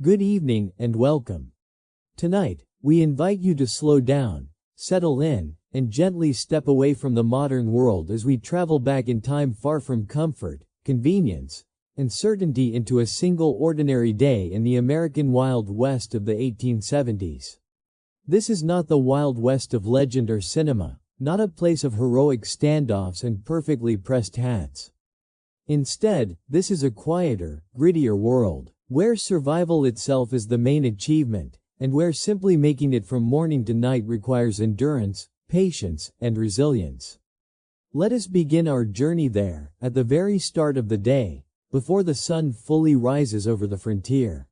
Good evening and welcome. Tonight, we invite you to slow down, settle in, and gently step away from the modern world as we travel back in time far from comfort, convenience, and certainty into a single ordinary day in the American Wild West of the 1870s. This is not the Wild West of legend or cinema, not a place of heroic standoffs and perfectly pressed hats. Instead, this is a quieter, grittier world, where survival itself is the main achievement, and where simply making it from morning to night requires endurance, patience, and resilience. Let us begin our journey there, at the very start of the day, before the sun fully rises over the frontier.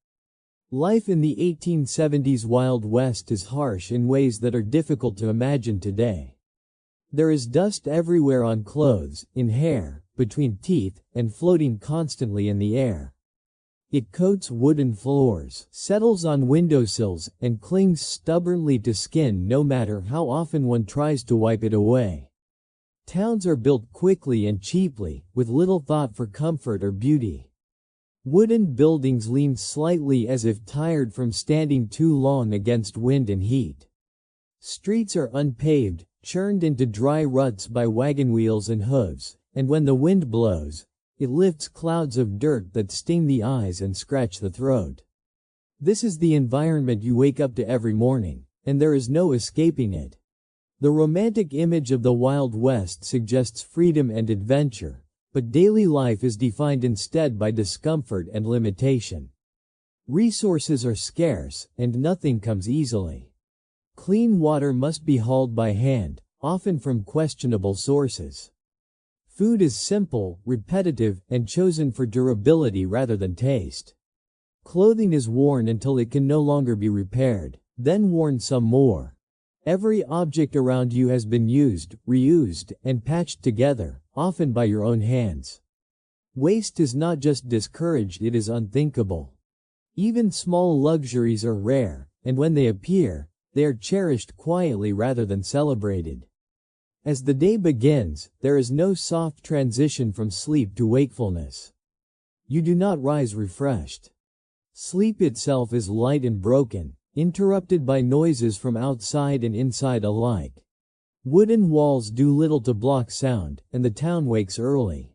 Life in the 1870s Wild West is harsh in ways that are difficult to imagine today. There is dust everywhere on clothes, in hair, between teeth, and floating constantly in the air. It coats wooden floors, settles on windowsills, and clings stubbornly to skin no matter how often one tries to wipe it away. Towns are built quickly and cheaply, with little thought for comfort or beauty. Wooden buildings lean slightly as if tired from standing too long against wind and heat. Streets are unpaved, churned into dry ruts by wagon wheels and hooves, and when the wind blows, it lifts clouds of dirt that sting the eyes and scratch the throat. This is the environment you wake up to every morning, and there is no escaping it. The romantic image of the Wild West suggests freedom and adventure, but daily life is defined instead by discomfort and limitation. Resources are scarce, and nothing comes easily. Clean water must be hauled by hand, often from questionable sources. Food is simple, repetitive, and chosen for durability rather than taste. Clothing is worn until it can no longer be repaired, then worn some more. Every object around you has been used, reused, and patched together, often by your own hands. Waste is not just discouraged, it is unthinkable. Even small luxuries are rare, and when they appear, they are cherished quietly rather than celebrated. As the day begins, there is no soft transition from sleep to wakefulness. You do not rise refreshed. Sleep itself is light and broken, interrupted by noises from outside and inside alike. Wooden walls do little to block sound, and the town wakes early.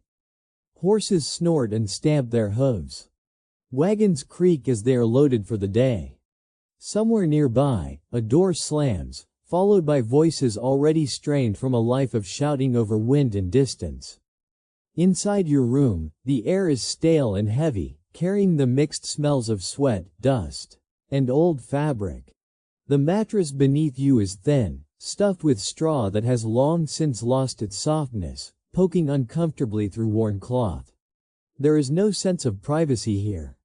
Horses snort and stamp their hooves. Wagons creak as they are loaded for the day. Somewhere nearby, a door slams, followed by voices already strained from a life of shouting over wind and distance. Inside your room, the air is stale and heavy, carrying the mixed smells of sweat, dust, and old fabric. The mattress beneath you is thin, stuffed with straw that has long since lost its softness, poking uncomfortably through worn cloth. There is no sense of privacy here.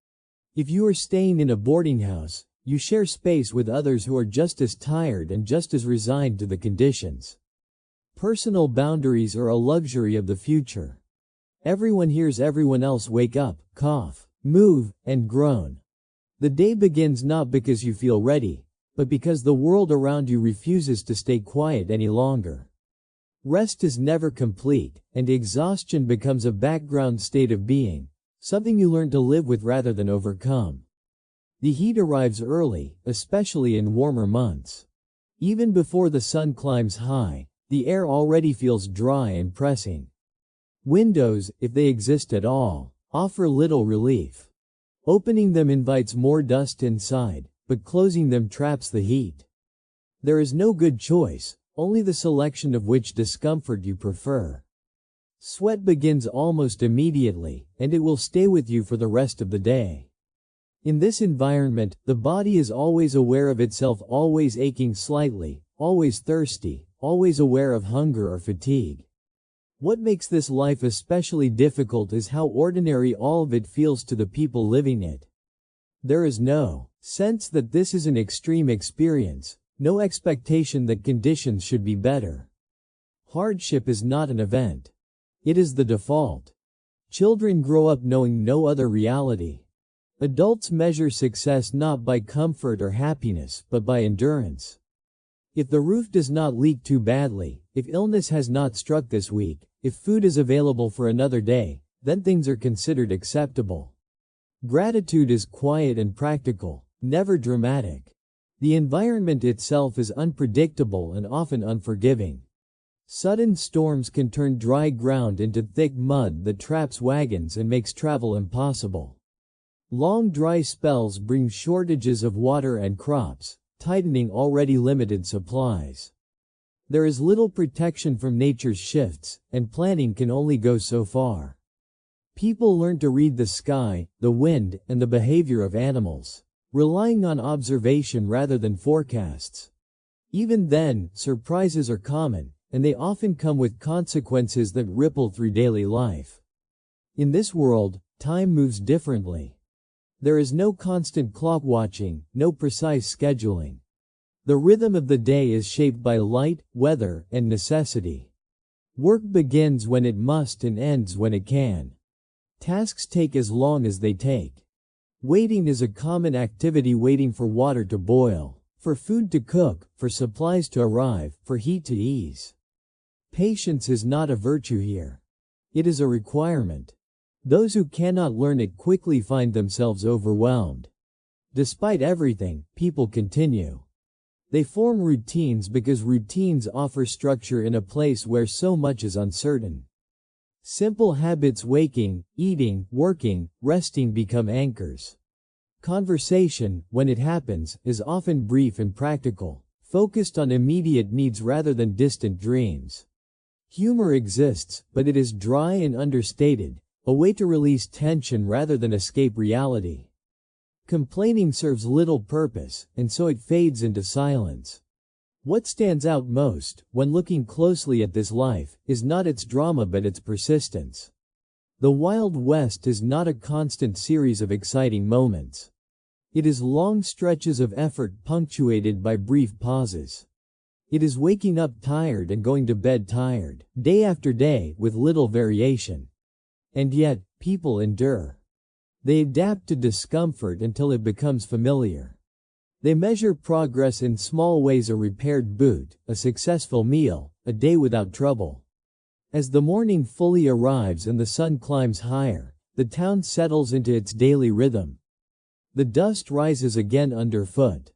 If you are staying in a boarding house, you share space with others who are just as tired and just as resigned to the conditions. Personal boundaries are a luxury of the future. Everyone hears everyone else wake up, cough, move, and groan. The day begins not because you feel ready, but because the world around you refuses to stay quiet any longer. Rest is never complete, and exhaustion becomes a background state of being, something you learn to live with rather than overcome. The heat arrives early, especially in warmer months. Even before the sun climbs high, the air already feels dry and pressing. Windows, if they exist at all, offer little relief. Opening them invites more dust inside, but closing them traps the heat. There is no good choice, only the selection of which discomfort you prefer. Sweat begins almost immediately, and it will stay with you for the rest of the day. In this environment, the body is always aware of itself, always aching slightly, always thirsty, always aware of hunger or fatigue. What makes this life especially difficult is how ordinary all of it feels to the people living it. There is no sense that this is an extreme experience, no expectation that conditions should be better. Hardship is not an event. It is the default. Children grow up knowing no other reality. Adults measure success not by comfort or happiness, but by endurance. If the roof does not leak too badly, if illness has not struck this week, if food is available for another day, then things are considered acceptable. Gratitude is quiet and practical, never dramatic. The environment itself is unpredictable and often unforgiving. Sudden storms can turn dry ground into thick mud that traps wagons and makes travel impossible. Long dry spells bring shortages of water and crops, tightening already limited supplies. There is little protection from nature's shifts, and planning can only go so far. People learn to read the sky, the wind, and the behavior of animals, relying on observation rather than forecasts. Even then, surprises are common, and they often come with consequences that ripple through daily life. In this world, time moves differently. There is no constant clock watching, no precise scheduling. The rhythm of the day is shaped by light, weather, and necessity. Work begins when it must and ends when it can. Tasks take as long as they take. Waiting is a common activity, waiting for water to boil, for food to cook, for supplies to arrive, for heat to ease. Patience is not a virtue here. It is a requirement. Those who cannot learn it quickly find themselves overwhelmed. Despite everything, people continue. They form routines because routines offer structure in a place where so much is uncertain. Simple habits, waking, eating, working, resting, become anchors. Conversation, when it happens, is often brief and practical, focused on immediate needs rather than distant dreams. Humor exists, but it is dry and understated, a way to release tension rather than escape reality. Complaining serves little purpose, and so it fades into silence. What stands out most, when looking closely at this life, is not its drama but its persistence. The Wild West is not a constant series of exciting moments. It is long stretches of effort punctuated by brief pauses. It is waking up tired and going to bed tired, day after day, with little variation. And yet, people endure. They adapt to discomfort until it becomes familiar. They measure progress in small ways: a repaired boot, a successful meal, a day without trouble. As the morning fully arrives and the sun climbs higher, the town settles into its daily rhythm. The dust rises again underfoot.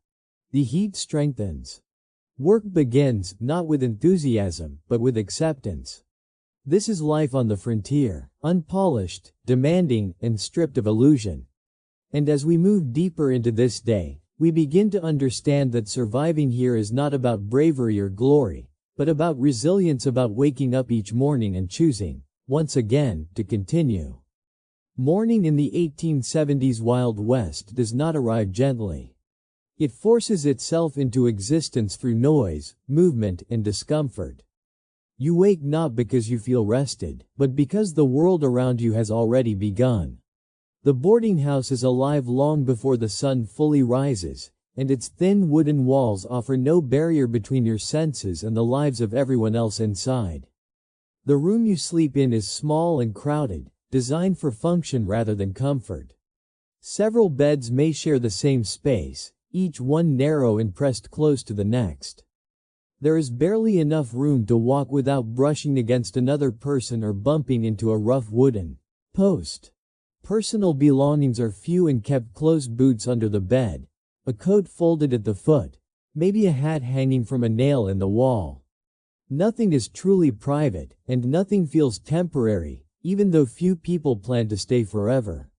The heat strengthens. Work begins, not with enthusiasm, but with acceptance. This is life on the frontier, unpolished, demanding, and stripped of illusion. And as we move deeper into this day, we begin to understand that surviving here is not about bravery or glory, but about resilience, about waking up each morning and choosing, once again, to continue. Morning in the 1870s Wild West does not arrive gently. It forces itself into existence through noise, movement, and discomfort. You wake not because you feel rested, but because the world around you has already begun. The boarding house is alive long before the sun fully rises, and its thin wooden walls offer no barrier between your senses and the lives of everyone else inside. The room you sleep in is small and crowded, designed for function rather than comfort. Several beds may share the same space, each one narrow and pressed close to the next. There is barely enough room to walk without brushing against another person or bumping into a rough wooden post. Personal belongings are few and kept close: boots under the bed, a coat folded at the foot, maybe a hat hanging from a nail in the wall. Nothing is truly private, and nothing feels temporary, even though few people plan to stay forever.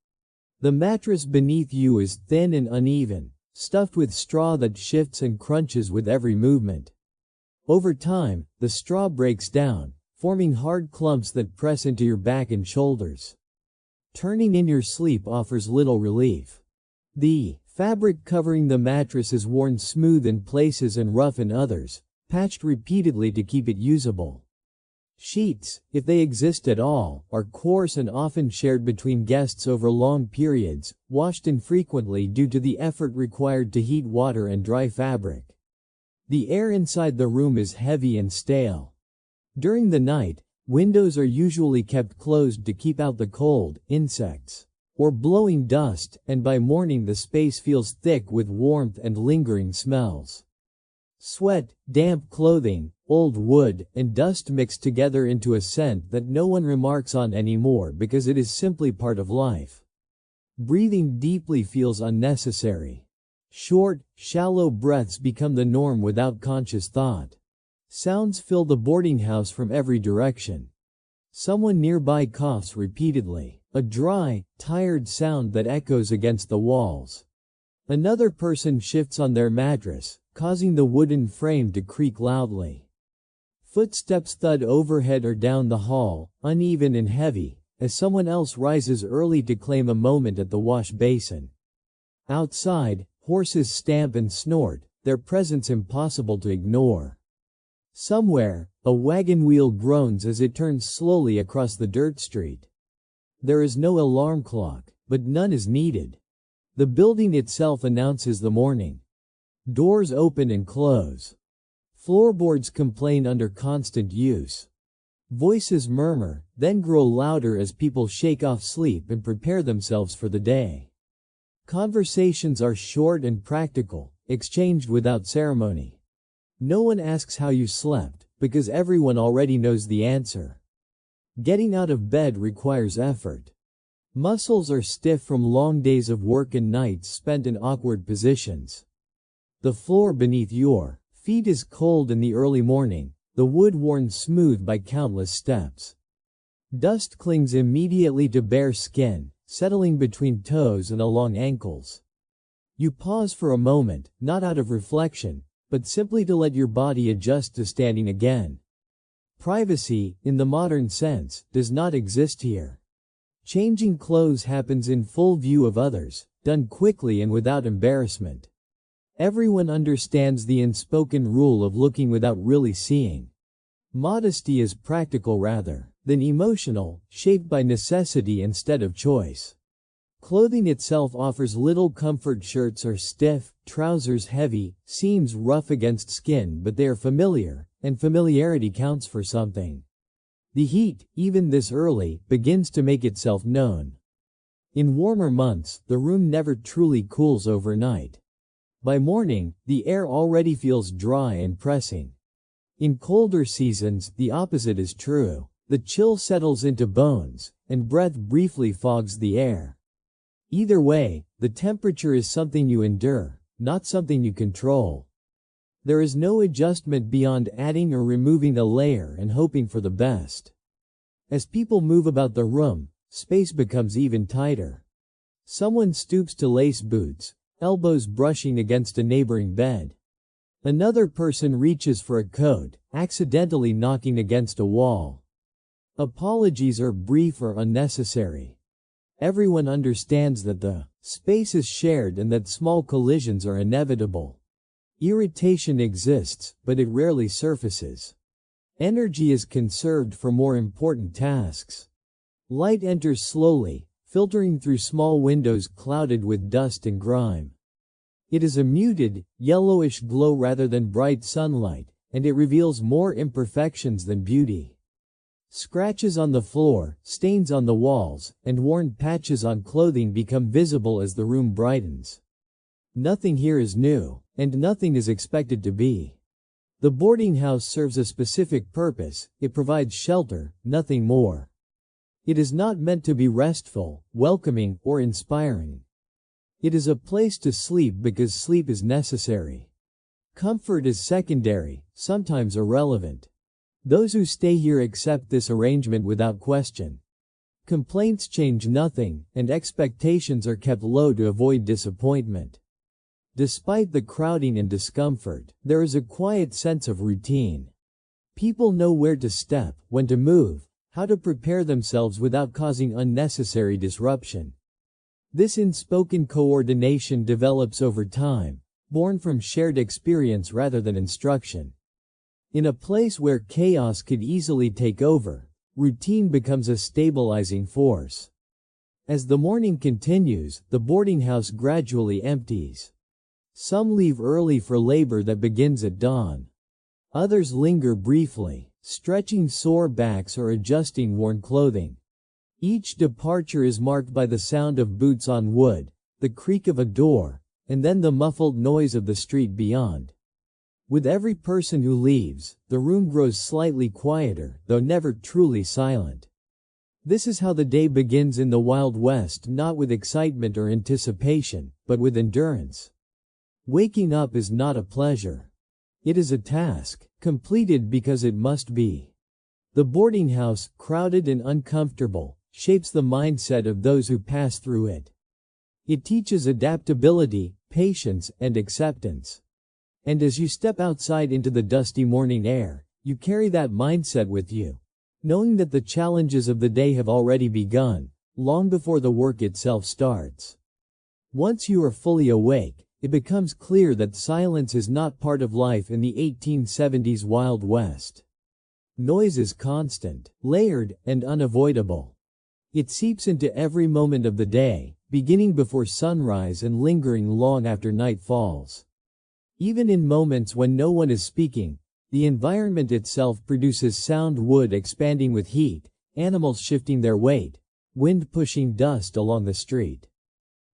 The mattress beneath you is thin and uneven, stuffed with straw that shifts and crunches with every movement. Over time, the straw breaks down, forming hard clumps that press into your back and shoulders. Turning in your sleep offers little relief. The fabric covering the mattress is worn smooth in places and rough in others, patched repeatedly to keep it usable. Sheets, if they exist at all, are coarse and often shared between guests over long periods, washed infrequently due to the effort required to heat water and dry fabric. The air inside the room is heavy and stale. During the night, windows are usually kept closed to keep out the cold, insects, or blowing dust, and by morning the space feels thick with warmth and lingering smells. Sweat, damp clothing, old wood, and dust mix together into a scent that no one remarks on anymore because it is simply part of life. Breathing deeply feels unnecessary. Short, shallow breaths become the norm without conscious thought. Sounds fill the boarding house from every direction. Someone nearby coughs repeatedly, a dry, tired sound that echoes against the walls. Another person shifts on their mattress, causing the wooden frame to creak loudly. Footsteps thud overhead or down the hall, uneven and heavy, as someone else rises early to claim a moment at the wash basin. Outside, horses stamp and snort, their presence impossible to ignore. Somewhere, a wagon wheel groans as it turns slowly across the dirt street. There is no alarm clock, but none is needed. The building itself announces the morning. Doors open and close. Floorboards complain under constant use. Voices murmur, then grow louder as people shake off sleep and prepare themselves for the day. Conversations are short and practical, exchanged without ceremony. No one asks how you slept, because everyone already knows the answer. Getting out of bed requires effort. Muscles are stiff from long days of work and nights spent in awkward positions. The floor beneath your feet is cold in the early morning, the wood worn smooth by countless steps. Dust clings immediately to bare skin, settling between toes and along ankles. You pause for a moment, not out of reflection, but simply to let your body adjust to standing again. Privacy, in the modern sense, does not exist here. Changing clothes happens in full view of others, done quickly and without embarrassment. Everyone understands the unspoken rule of looking without really seeing. Modesty is practical rather than emotional, shaped by necessity instead of choice. Clothing itself offers little comfort. Shirts are stiff, trousers heavy, seams rough against skin, but they are familiar, and familiarity counts for something. The heat, even this early, begins to make itself known. In warmer months, the room never truly cools overnight. By morning, the air already feels dry and pressing. In colder seasons, the opposite is true. The chill settles into bones, and breath briefly fogs the air. Either way, the temperature is something you endure, not something you control. There is no adjustment beyond adding or removing a layer and hoping for the best. As people move about the room, space becomes even tighter. Someone stoops to lace boots, elbows brushing against a neighboring bed. Another person reaches for a coat, accidentally knocking against a wall. Apologies are brief or unnecessary. Everyone understands that the space is shared and that small collisions are inevitable. Irritation exists, but it rarely surfaces. Energy is conserved for more important tasks. Light enters slowly, filtering through small windows clouded with dust and grime. It is a muted, yellowish glow rather than bright sunlight, and it reveals more imperfections than beauty. Scratches on the floor, stains on the walls, and worn patches on clothing become visible as the room brightens. Nothing here is new, and nothing is expected to be. The boarding house serves a specific purpose, it provides shelter, nothing more. It is not meant to be restful, welcoming, or inspiring. It is a place to sleep because sleep is necessary. Comfort is secondary, sometimes irrelevant. Those who stay here accept this arrangement without question. Complaints change nothing, and expectations are kept low to avoid disappointment. Despite the crowding and discomfort, there is a quiet sense of routine. People know where to step, when to move, how to prepare themselves without causing unnecessary disruption. This unspoken coordination develops over time, born from shared experience rather than instruction. In a place where chaos could easily take over, routine becomes a stabilizing force. As the morning continues, the boarding house gradually empties. Some leave early for labor that begins at dawn. Others linger briefly, stretching sore backs or adjusting worn clothing. Each departure is marked by the sound of boots on wood, the creak of a door, and then the muffled noise of the street beyond. With every person who leaves, the room grows slightly quieter, though never truly silent. This is how the day begins in the Wild West, not with excitement or anticipation, but with endurance. Waking up is not a pleasure. It is a task, completed because it must be. The boarding house, crowded and uncomfortable, shapes the mindset of those who pass through it. It teaches adaptability, patience, and acceptance. And as you step outside into the dusty morning air, you carry that mindset with you, knowing that the challenges of the day have already begun, long before the work itself starts. Once you are fully awake, it becomes clear that silence is not part of life in the 1870s Wild West. Noise is constant, layered, and unavoidable. It seeps into every moment of the day, beginning before sunrise and lingering long after night falls. Even in moments when no one is speaking, the environment itself produces sound: wood expanding with heat, animals shifting their weight, wind pushing dust along the street.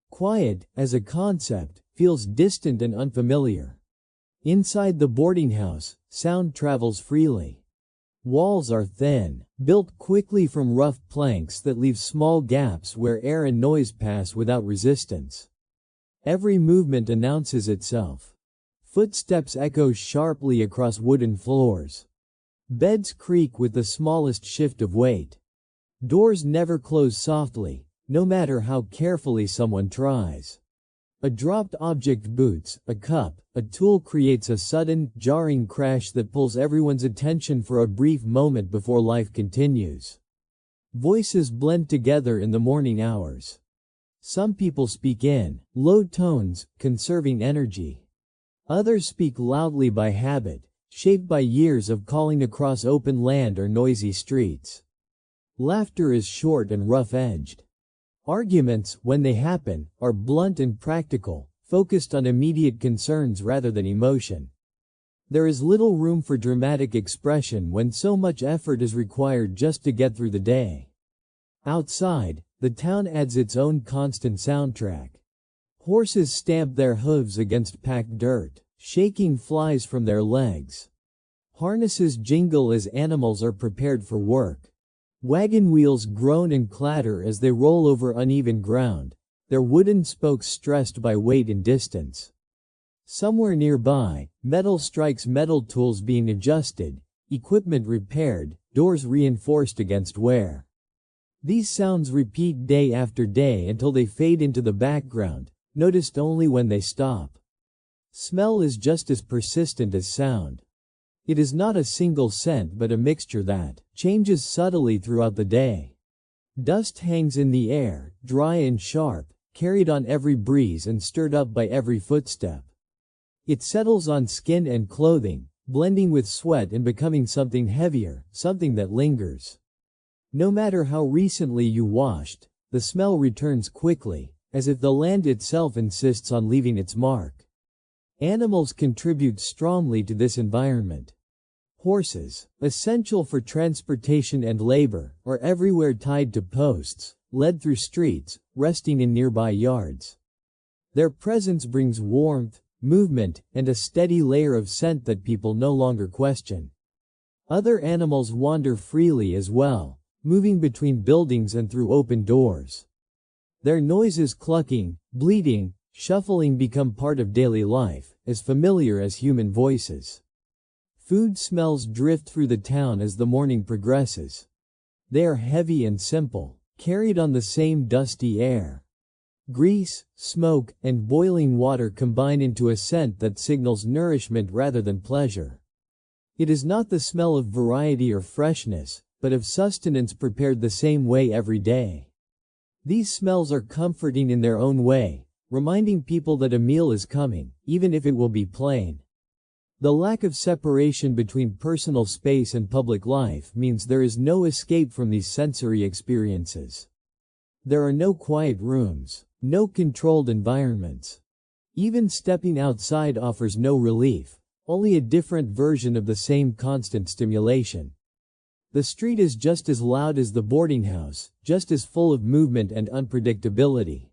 Quiet, as a concept, feels distant and unfamiliar. Inside the boarding house, sound travels freely. Walls are thin, built quickly from rough planks that leave small gaps where air and noise pass without resistance. Every movement announces itself. Footsteps echo sharply across wooden floors. Beds creak with the smallest shift of weight. Doors never close softly, no matter how carefully someone tries. A dropped object, boots, a cup, a tool, creates a sudden, jarring crash that pulls everyone's attention for a brief moment before life continues. Voices blend together in the morning hours. Some people speak in low tones, conserving energy. Others speak loudly by habit, shaped by years of calling across open land or noisy streets. Laughter is short and rough-edged. Arguments, when they happen, are blunt and practical, focused on immediate concerns rather than emotion. There is little room for dramatic expression when so much effort is required just to get through the day. Outside, the town adds its own constant soundtrack. Horses stamp their hooves against packed dirt, shaking flies from their legs. Harnesses jingle as animals are prepared for work. Wagon wheels groan and clatter as they roll over uneven ground, their wooden spokes stressed by weight and distance. Somewhere nearby, metal strikes metal, tools being adjusted, equipment repaired, doors reinforced against wear. These sounds repeat day after day until they fade into the background, noticed only when they stop. Smell is just as persistent as sound. It is not a single scent but a mixture that changes subtly throughout the day. Dust hangs in the air, dry and sharp, carried on every breeze and stirred up by every footstep. It settles on skin and clothing, blending with sweat and becoming something heavier, something that lingers. No matter how recently you washed, the smell returns quickly, as if the land itself insists on leaving its mark. Animals contribute strongly to this environment. Horses, essential for transportation and labor, are everywhere, tied to posts, led through streets, resting in nearby yards. Their presence brings warmth, movement, and a steady layer of scent that people no longer question. Other animals wander freely as well, moving between buildings and through open doors. Their noises, clucking, bleating, shuffling, become part of daily life, as familiar as human voices. Food smells drift through the town as the morning progresses. They are heavy and simple, carried on the same dusty air. Grease, smoke, and boiling water combine into a scent that signals nourishment rather than pleasure. It is not the smell of variety or freshness, but of sustenance prepared the same way every day. These smells are comforting in their own way, reminding people that a meal is coming, even if it will be plain. The lack of separation between personal space and public life means there is no escape from these sensory experiences. There are no quiet rooms, no controlled environments. Even stepping outside offers no relief, only a different version of the same constant stimulation. The street is just as loud as the boarding house, just as full of movement and unpredictability.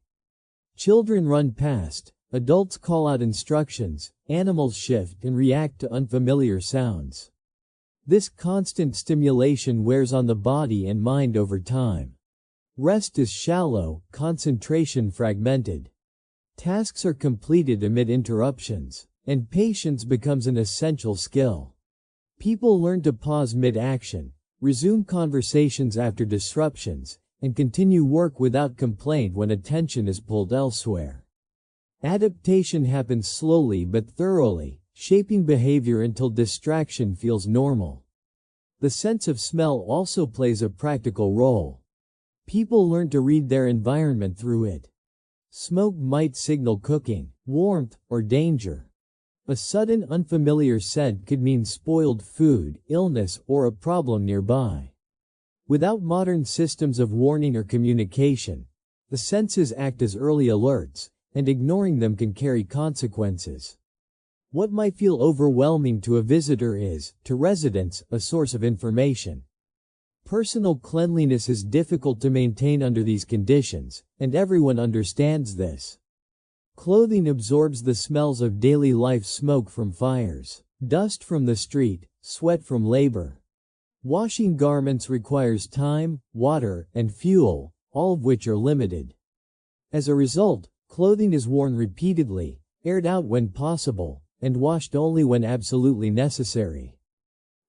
Children run past, adults call out instructions, animals shift and react to unfamiliar sounds. This constant stimulation wears on the body and mind over time. Rest is shallow, concentration fragmented. Tasks are completed amid interruptions, and patience becomes an essential skill. People learn to pause mid-action, resume conversations after disruptions, and continue work without complaint when attention is pulled elsewhere. Adaptation happens slowly but thoroughly, shaping behavior until distraction feels normal. The sense of smell also plays a practical role. People learn to read their environment through it. Smoke might signal cooking, warmth, or danger. A sudden unfamiliar scent could mean spoiled food, illness, or a problem nearby. Without modern systems of warning or communication, the senses act as early alerts, and ignoring them can carry consequences. What might feel overwhelming to a visitor is, to residents, a source of information. Personal cleanliness is difficult to maintain under these conditions, and everyone understands this. Clothing absorbs the smells of daily life: smoke from fires, dust from the street, sweat from labor. Washing garments requires time, water, and fuel, all of which are limited. As a result, clothing is worn repeatedly, aired out when possible, and washed only when absolutely necessary.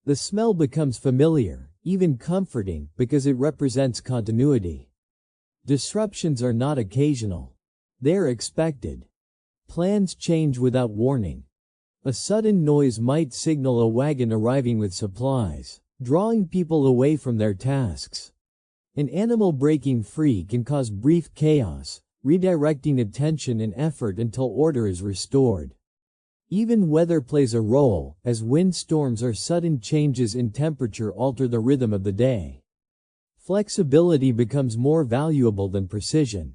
The smell becomes familiar, even comforting, because it represents continuity. Disruptions are not occasional. They are expected. Plans change without warning. A sudden noise might signal a wagon arriving with supplies, drawing people away from their tasks. An animal breaking free can cause brief chaos, redirecting attention and effort until order is restored. Even weather plays a role, as windstorms or sudden changes in temperature alter the rhythm of the day. Flexibility becomes more valuable than precision.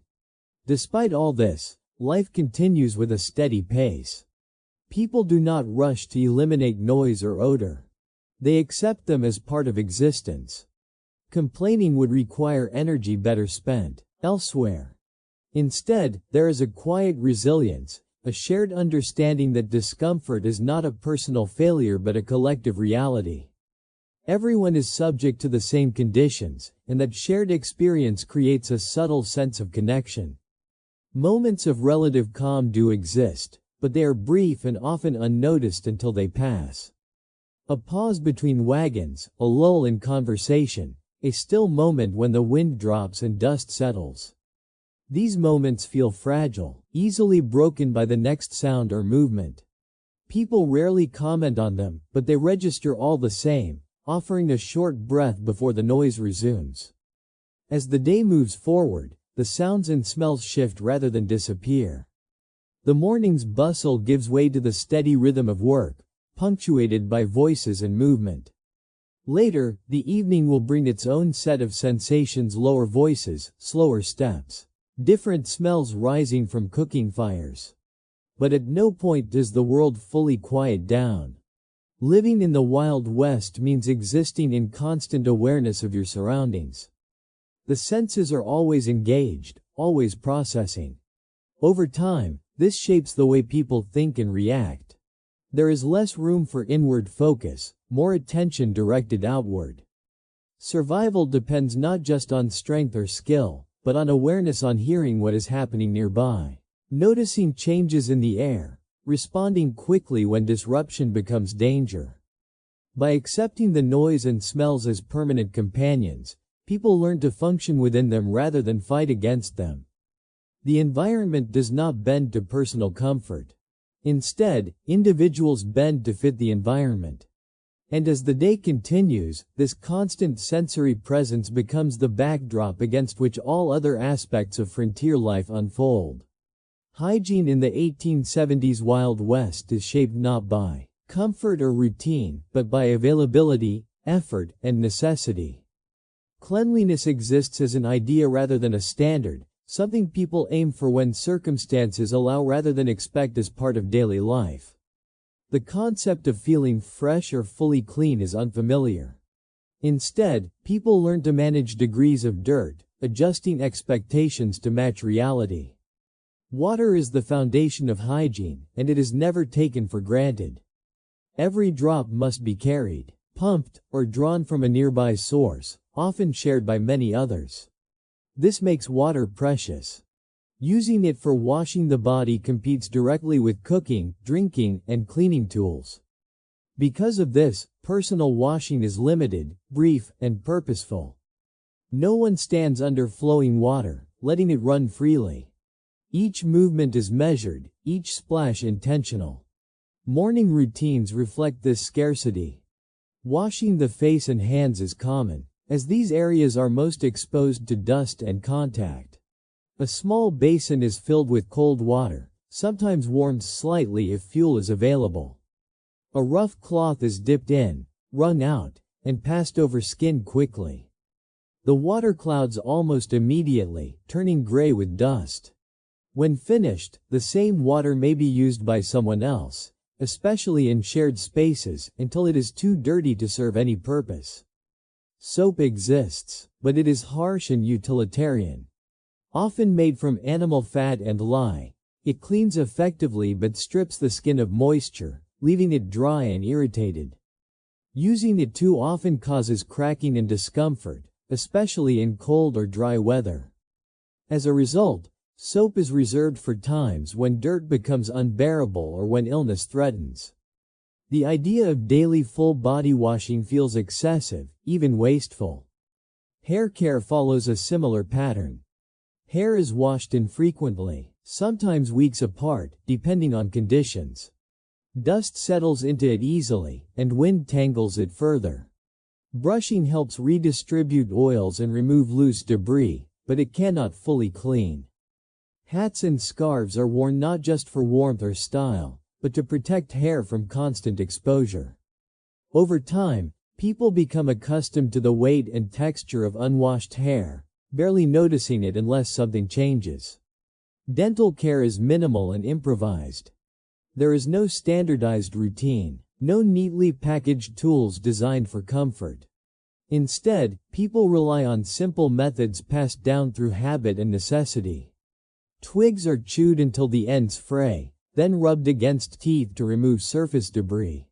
Despite all this, life continues with a steady pace. People do not rush to eliminate noise or odor. They accept them as part of existence. Complaining would require energy better spent elsewhere. Instead, there is a quiet resilience, a shared understanding that discomfort is not a personal failure but a collective reality. Everyone is subject to the same conditions, and that shared experience creates a subtle sense of connection. Moments of relative calm do exist, but they are brief and often unnoticed until they pass. A pause between wagons, a lull in conversation, a still moment when the wind drops and dust settles. These moments feel fragile, easily broken by the next sound or movement. People rarely comment on them, but they register all the same, offering a short breath before the noise resumes. As the day moves forward, the sounds and smells shift rather than disappear. The morning's bustle gives way to the steady rhythm of work, punctuated by voices and movement. Later, the evening will bring its own set of sensations: lower voices, slower steps, different smells rising from cooking fires. But at no point does the world fully quiet down. Living in the Wild West means existing in constant awareness of your surroundings. The senses are always engaged, always processing. Over time, this shapes the way people think and react. There is less room for inward focus, more attention directed outward. Survival depends not just on strength or skill, but on awareness, on hearing what is happening nearby, noticing changes in the air, responding quickly when disruption becomes danger. By accepting the noise and smells as permanent companions, people learn to function within them rather than fight against them. The environment does not bend to personal comfort. Instead, individuals bend to fit the environment. And as the day continues, this constant sensory presence becomes the backdrop against which all other aspects of frontier life unfold. Hygiene in the 1870s Wild West is shaped not by comfort or routine, but by availability, effort, and necessity. Cleanliness exists as an idea rather than a standard, something people aim for when circumstances allow rather than expect as part of daily life. The concept of feeling fresh or fully clean is unfamiliar. Instead, people learn to manage degrees of dirt, adjusting expectations to match reality. Water is the foundation of hygiene, and it is never taken for granted. Every drop must be carried, pumped, or drawn from a nearby source, often shared by many others. This makes water precious. Using it for washing the body competes directly with cooking, drinking, and cleaning tools. Because of this, personal washing is limited, brief, and purposeful. No one stands under flowing water, letting it run freely. Each movement is measured, each splash intentional. Morning routines reflect this scarcity. Washing the face and hands is common, as these areas are most exposed to dust and contact. A small basin is filled with cold water, sometimes warmed slightly if fuel is available. A rough cloth is dipped in, wrung out, and passed over skin quickly. The water clouds almost immediately, turning gray with dust. When finished, the same water may be used by someone else, especially in shared spaces, until it is too dirty to serve any purpose. Soap exists, but it is harsh and utilitarian. Often made from animal fat and lye, it cleans effectively but strips the skin of moisture, leaving it dry and irritated. Using it too often causes cracking and discomfort, especially in cold or dry weather. As a result, soap is reserved for times when dirt becomes unbearable or when illness threatens. The idea of daily full body washing feels excessive, even wasteful. Hair care follows a similar pattern. Hair is washed infrequently, sometimes weeks apart, depending on conditions. Dust settles into it easily, and wind tangles it further. Brushing helps redistribute oils and remove loose debris, but it cannot fully clean. Hats and scarves are worn not just for warmth or style, but to protect hair from constant exposure. Over time, people become accustomed to the weight and texture of unwashed hair, barely noticing it unless something changes. Dental care is minimal and improvised. There is no standardized routine, no neatly packaged tools designed for comfort. Instead, people rely on simple methods passed down through habit and necessity. Twigs are chewed until the ends fray, then rubbed against teeth to remove surface debris.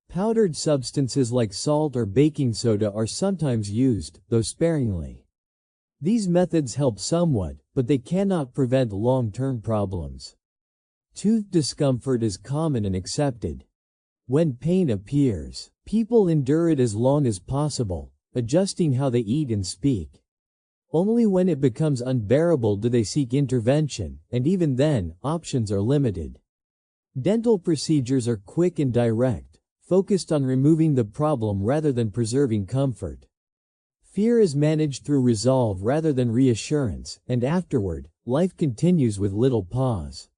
Powdered substances like salt or baking soda are sometimes used, though sparingly. These methods help somewhat, but they cannot prevent long-term problems. Tooth discomfort is common and accepted. When pain appears, people endure it as long as possible, adjusting how they eat and speak. Only when it becomes unbearable do they seek intervention, and even then, options are limited. Dental procedures are quick and direct, focused on removing the problem rather than preserving comfort. Fear is managed through resolve rather than reassurance, and afterward, life continues with little pause.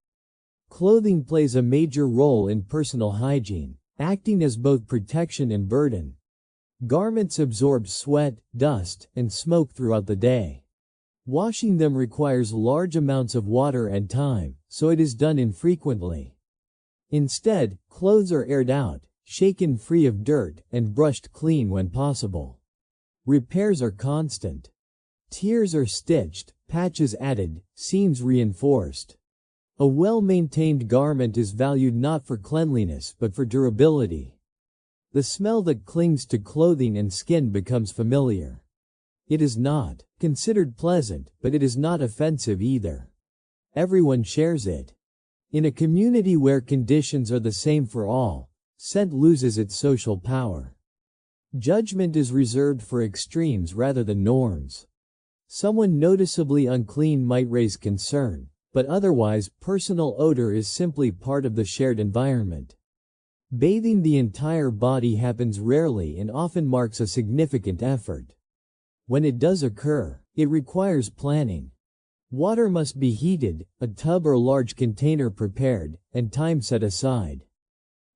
Clothing plays a major role in personal hygiene, acting as both protection and burden. Garments absorb sweat, dust, and smoke throughout the day. Washing them requires large amounts of water and time, so it is done infrequently. Instead, clothes are aired out, shaken free of dirt, and brushed clean when possible. Repairs are constant. Tiers are stitched, patches added, seams reinforced. A well-maintained garment is valued not for cleanliness but for durability. The smell that clings to clothing and skin becomes familiar. It is not considered pleasant, but it is not offensive either. Everyone shares it. In a community where conditions are the same for all, scent loses its social power. Judgment is reserved for extremes rather than norms. Someone noticeably unclean might raise concern, but otherwise, personal odor is simply part of the shared environment. Bathing the entire body happens rarely and often marks a significant effort. When it does occur, it requires planning. Water must be heated, a tub or large container prepared, and time set aside.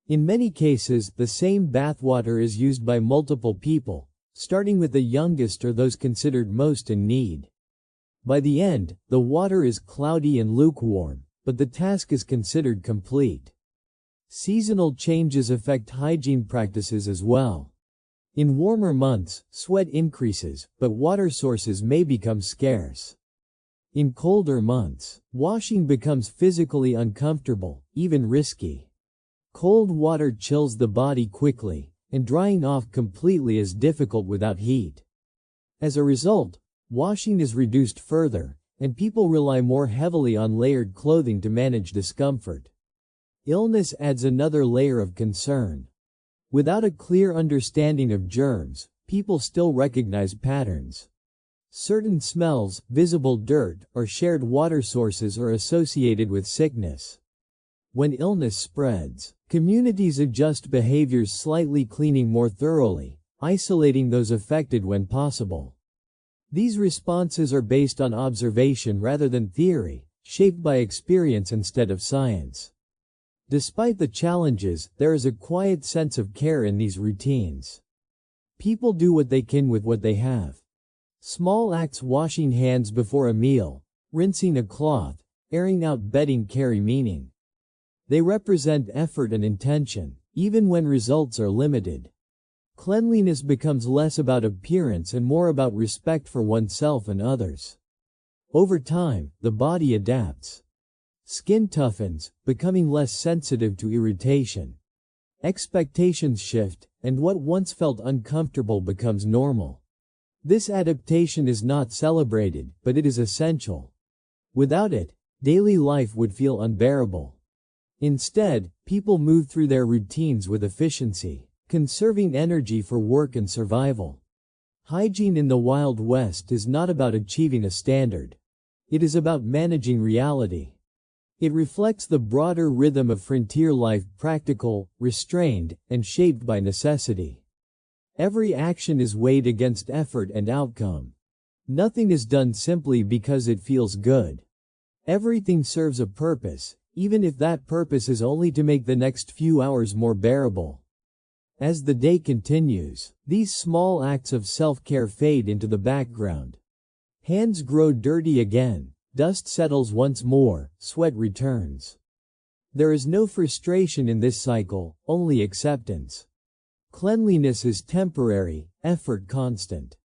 In many cases, the same bathwater is used by multiple people, starting with the youngest or those considered most in need. By the end, the water is cloudy and lukewarm, but the task is considered complete. Seasonal changes affect hygiene practices as well. In warmer months, sweat increases, but water sources may become scarce. In colder months, washing becomes physically uncomfortable, even risky. Cold water chills the body quickly, and drying off completely is difficult without heat. As a result, Washing is reduced further, and people rely more heavily on layered clothing to manage discomfort. Illness adds another layer of concern. Without a clear understanding of germs, people still recognize patterns. Certain smells, visible dirt, or shared water sources are associated with sickness. When illness spreads, communities adjust behaviors slightly, cleaning more thoroughly, isolating those affected when possible. These responses are based on observation rather than theory, shaped by experience instead of science. Despite the challenges, there is a quiet sense of care in these routines. People do what they can with what they have. Small acts, washing hands before a meal, rinsing a cloth, airing out bedding, carry meaning. They represent effort and intention, even when results are limited. Cleanliness becomes less about appearance and more about respect for oneself and others. Over time, the body adapts. Skin toughens, becoming less sensitive to irritation. Expectations shift, and what once felt uncomfortable becomes normal. This adaptation is not celebrated, but it is essential. Without it, daily life would feel unbearable. Instead, people move through their routines with efficiency, conserving energy for work and survival. Hygiene in the Wild West is not about achieving a standard. It is about managing reality. It reflects the broader rhythm of frontier life, practical, restrained, and shaped by necessity. Every action is weighed against effort and outcome. Nothing is done simply because it feels good. Everything serves a purpose, even if that purpose is only to make the next few hours more bearable. As the day continues, these small acts of self-care fade into the background. Hands grow dirty again. Dust settles once more, sweat returns. There is no frustration in this cycle, only acceptance. Cleanliness is temporary, effort constant.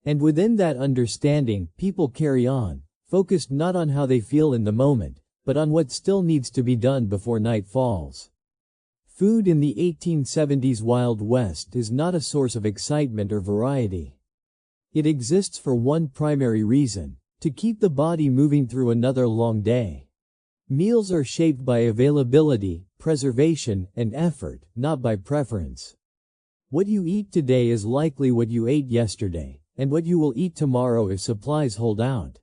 And within that understanding, people carry on, focused not on how they feel in the moment, but on what still needs to be done before night falls. Food in the 1870s Wild West is not a source of excitement or variety. It exists for one primary reason: to keep the body moving through another long day. Meals are shaped by availability, preservation, and effort, not by preference. What you eat today is likely what you ate yesterday, and what you will eat tomorrow if supplies hold out.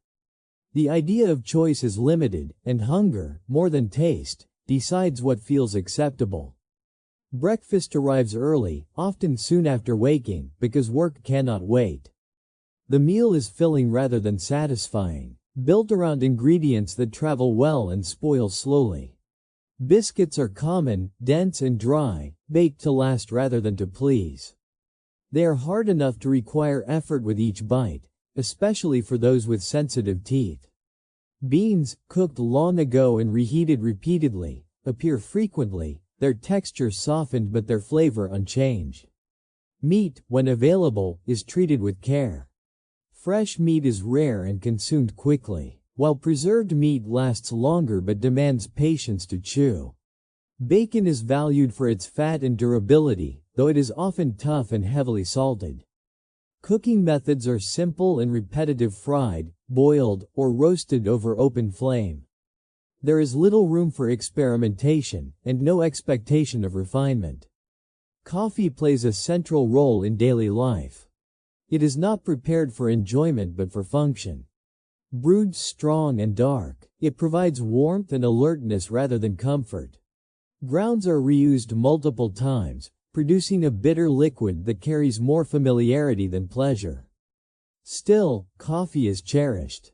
The idea of choice is limited, and hunger, more than taste, decides what feels acceptable. Breakfast arrives early, often soon after waking, because work cannot wait. The meal is filling rather than satisfying, built around ingredients that travel well and spoil slowly. Biscuits are common, dense and dry, baked to last rather than to please. They are hard enough to require effort with each bite, especially for those with sensitive teeth. Beans, cooked long ago and reheated repeatedly, appear frequently, their texture softened but their flavor unchanged. Meat, when available, is treated with care. Fresh meat is rare and consumed quickly, while preserved meat lasts longer but demands patience to chew. Bacon is valued for its fat and durability, though it is often tough and heavily salted. Cooking methods are simple and repetitive: fried, boiled, or roasted over open flame. There is little room for experimentation, and no expectation of refinement. Coffee plays a central role in daily life. It is not prepared for enjoyment but for function. Brewed strong and dark, it provides warmth and alertness rather than comfort. Grounds are reused multiple times, producing a bitter liquid that carries more familiarity than pleasure. Still, coffee is cherished.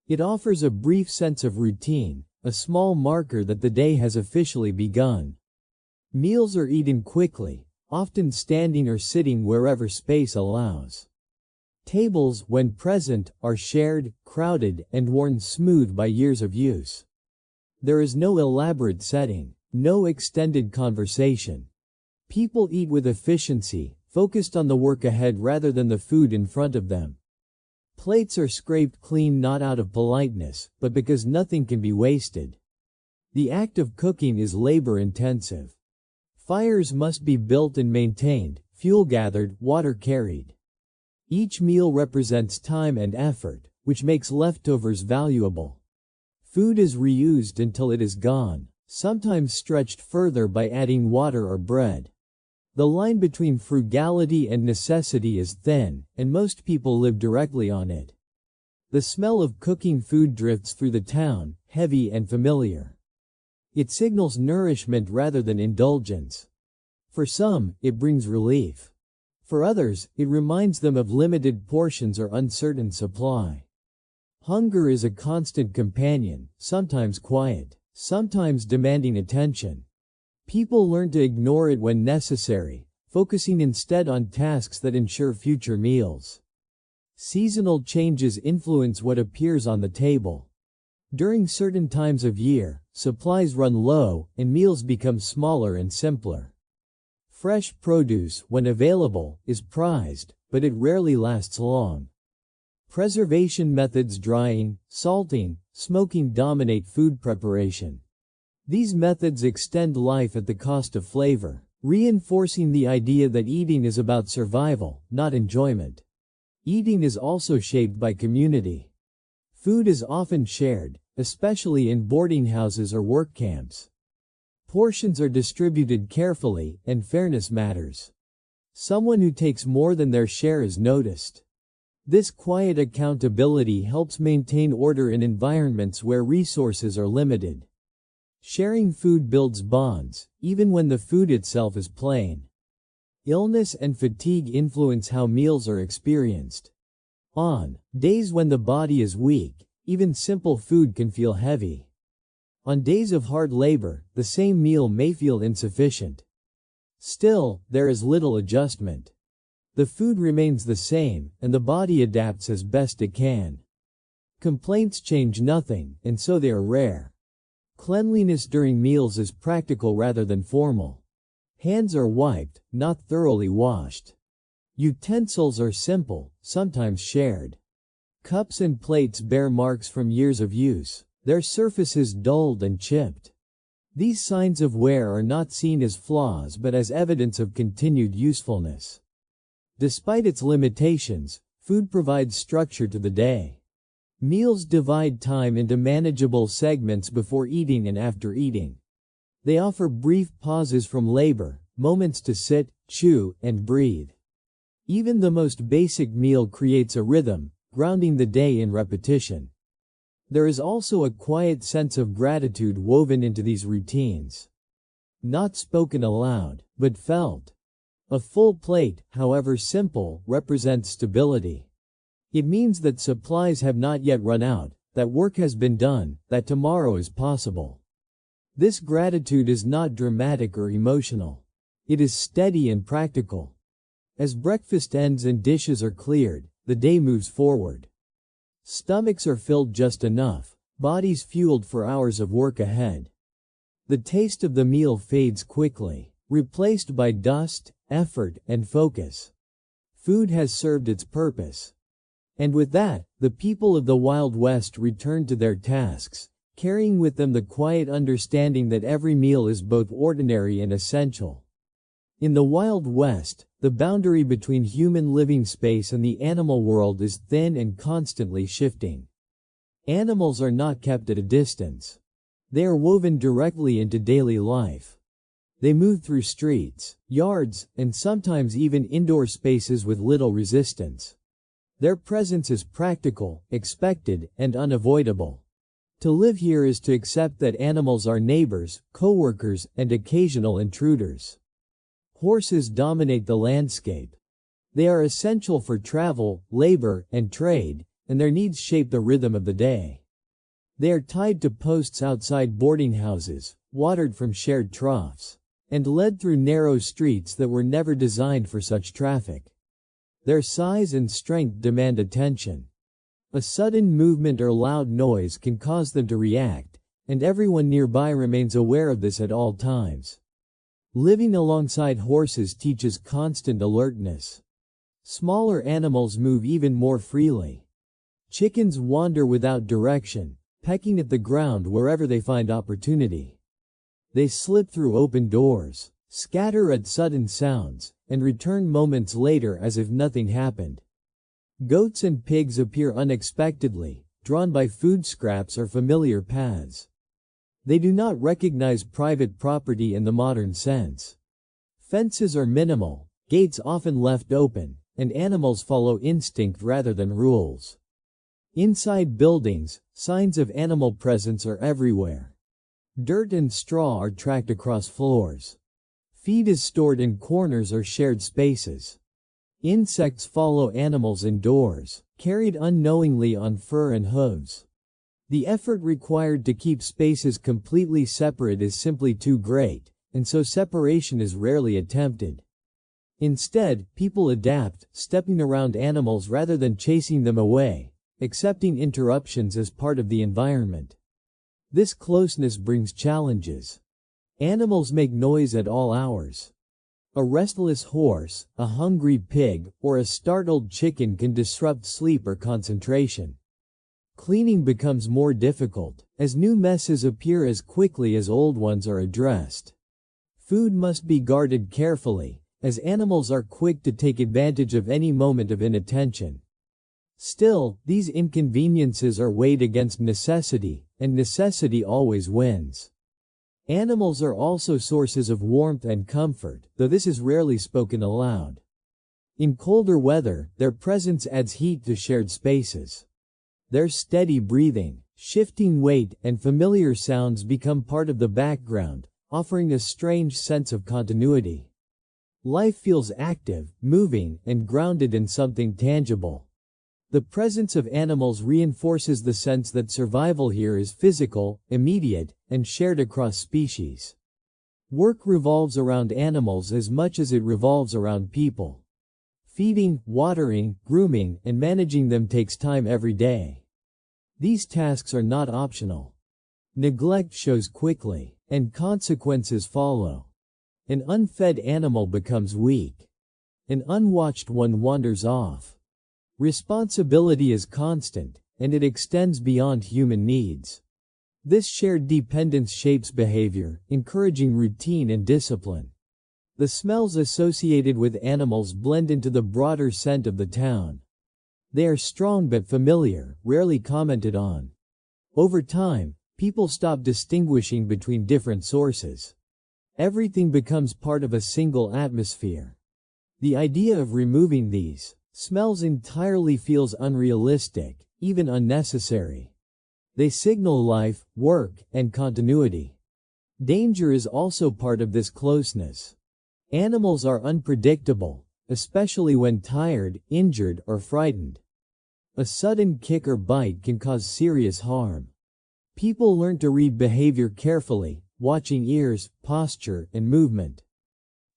It offers a brief sense of routine, a small marker that the day has officially begun. Meals are eaten quickly, often standing or sitting wherever space allows. Tables, when present, are shared, crowded, and worn smooth by years of use. There is no elaborate setting, no extended conversation. People eat with efficiency, focused on the work ahead rather than the food in front of them. Plates are scraped clean not out of politeness, but because nothing can be wasted. The act of cooking is labor-intensive. Fires must be built and maintained, fuel gathered, water carried. Each meal represents time and effort, which makes leftovers valuable. Food is reused until it is gone, sometimes stretched further by adding water or bread. The line between frugality and necessity is thin, and most people live directly on it. The smell of cooking food drifts through the town, heavy and familiar. It signals nourishment rather than indulgence. For some, it brings relief. For others, it reminds them of limited portions or uncertain supply. Hunger is a constant companion, sometimes quiet, sometimes demanding attention. People learn to ignore it when necessary, focusing instead on tasks that ensure future meals. Seasonal changes influence what appears on the table. During certain times of year, supplies run low, and meals become smaller and simpler. Fresh produce, when available, is prized, but it rarely lasts long. Preservation methods, drying, salting, smoking, dominate food preparation. These methods extend life at the cost of flavor, reinforcing the idea that eating is about survival, not enjoyment. Eating is also shaped by community. Food is often shared, especially in boarding houses or work camps. Portions are distributed carefully, and fairness matters. Someone who takes more than their share is noticed. This quiet accountability helps maintain order in environments where resources are limited. Sharing food builds bonds, even when the food itself is plain. Illness and fatigue influence how meals are experienced. On days when the body is weak, even simple food can feel heavy. On days of hard labor, the same meal may feel insufficient. Still, there is little adjustment. The food remains the same, and the body adapts as best it can. Complaints change nothing, and so they are rare. Cleanliness during meals is practical rather than formal. Hands are wiped, not thoroughly washed. Utensils are simple, sometimes shared. Cups and plates bear marks from years of use, their surfaces dulled and chipped. These signs of wear are not seen as flaws but as evidence of continued usefulness. Despite its limitations, food provides structure to the day. Meals divide time into manageable segments before eating and after eating. They offer brief pauses from labor, moments to sit, chew, and breathe. Even the most basic meal creates a rhythm, grounding the day in repetition. There is also a quiet sense of gratitude woven into these routines. Not spoken aloud, but felt. A full plate, however simple, represents stability. It means that supplies have not yet run out, that work has been done, that tomorrow is possible. This gratitude is not dramatic or emotional. It is steady and practical. As breakfast ends and dishes are cleared, the day moves forward. Stomachs are filled just enough, bodies fueled for hours of work ahead. The taste of the meal fades quickly, replaced by dust, effort, and focus. Food has served its purpose. And with that, the people of the Wild West return to their tasks, carrying with them the quiet understanding that every meal is both ordinary and essential. In the Wild West, the boundary between human living space and the animal world is thin and constantly shifting. Animals are not kept at a distance. They are woven directly into daily life. They move through streets, yards, and sometimes even indoor spaces with little resistance. Their presence is practical, expected, and unavoidable. To live here is to accept that animals are neighbors, co-workers, and occasional intruders. Horses dominate the landscape. They are essential for travel, labor, and trade, and their needs shape the rhythm of the day. They are tied to posts outside boarding houses, watered from shared troughs, and led through narrow streets that were never designed for such traffic. Their size and strength demand attention. A sudden movement or loud noise can cause them to react, and everyone nearby remains aware of this at all times. Living alongside horses teaches constant alertness. Smaller animals move even more freely. Chickens wander without direction, pecking at the ground wherever they find opportunity. They slip through open doors, scatter at sudden sounds, and return moments later as if nothing happened. Goats and pigs appear unexpectedly, drawn by food scraps or familiar paths. They do not recognize private property in the modern sense. Fences are minimal, gates often left open, and animals follow instinct rather than rules. Inside buildings, signs of animal presence are everywhere. Dirt and straw are tracked across floors. Feed is stored in corners or shared spaces. Insects follow animals indoors, carried unknowingly on fur and hooves. The effort required to keep spaces completely separate is simply too great, and so separation is rarely attempted. Instead, people adapt, stepping around animals rather than chasing them away, accepting interruptions as part of the environment. This closeness brings challenges. Animals make noise at all hours. A restless horse, a hungry pig, or a startled chicken can disrupt sleep or concentration. Cleaning becomes more difficult, as new messes appear as quickly as old ones are addressed. Food must be guarded carefully, as animals are quick to take advantage of any moment of inattention. Still, these inconveniences are weighed against necessity, and necessity always wins. Animals are also sources of warmth and comfort, though this is rarely spoken aloud. In colder weather, their presence adds heat to shared spaces. Their steady breathing, shifting weight, and familiar sounds become part of the background, offering a strange sense of continuity. Life feels active, moving, and grounded in something tangible. The presence of animals reinforces the sense that survival here is physical, immediate, and shared across species. Work revolves around animals as much as it revolves around people. Feeding, watering, grooming, and managing them takes time every day. These tasks are not optional. Neglect shows quickly, and consequences follow. An unfed animal becomes weak. An unwatched one wanders off. Responsibility is constant, and it extends beyond human needs. This shared dependence shapes behavior, encouraging routine and discipline. The smells associated with animals blend into the broader scent of the town. They are strong but familiar, rarely commented on. Over time, people stop distinguishing between different sources. Everything becomes part of a single atmosphere. The idea of removing these smells entirely feels unrealistic, even unnecessary. They signal life, work, and continuity. Danger is also part of this closeness. Animals are unpredictable, especially when tired, injured, or frightened. A sudden kick or bite can cause serious harm. People learn to read behavior carefully, watching ears, posture, and movement.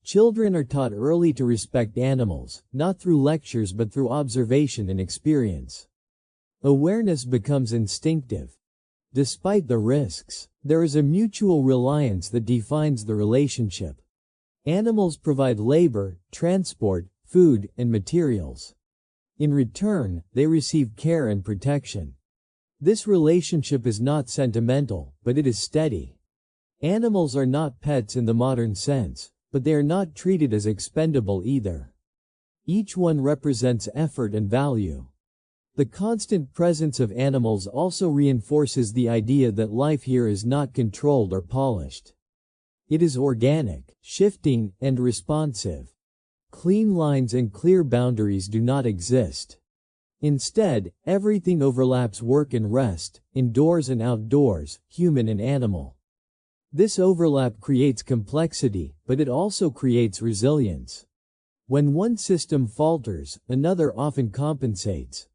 Children are taught early to respect animals, not through lectures but through observation and experience. Awareness becomes instinctive. Despite the risks, there is a mutual reliance that defines the relationship. Animals provide labor, transport, food, and materials. In return, they receive care and protection. This relationship is not sentimental, but it is steady. Animals are not pets in the modern sense, but they are not treated as expendable either. Each one represents effort and value. The constant presence of animals also reinforces the idea that life here is not controlled or polished. It is organic, shifting, and responsive. Clean lines and clear boundaries do not exist. Instead, everything overlaps work and rest, indoors and outdoors, human and animal. This overlap creates complexity, but it also creates resilience. When one system falters, another often compensates.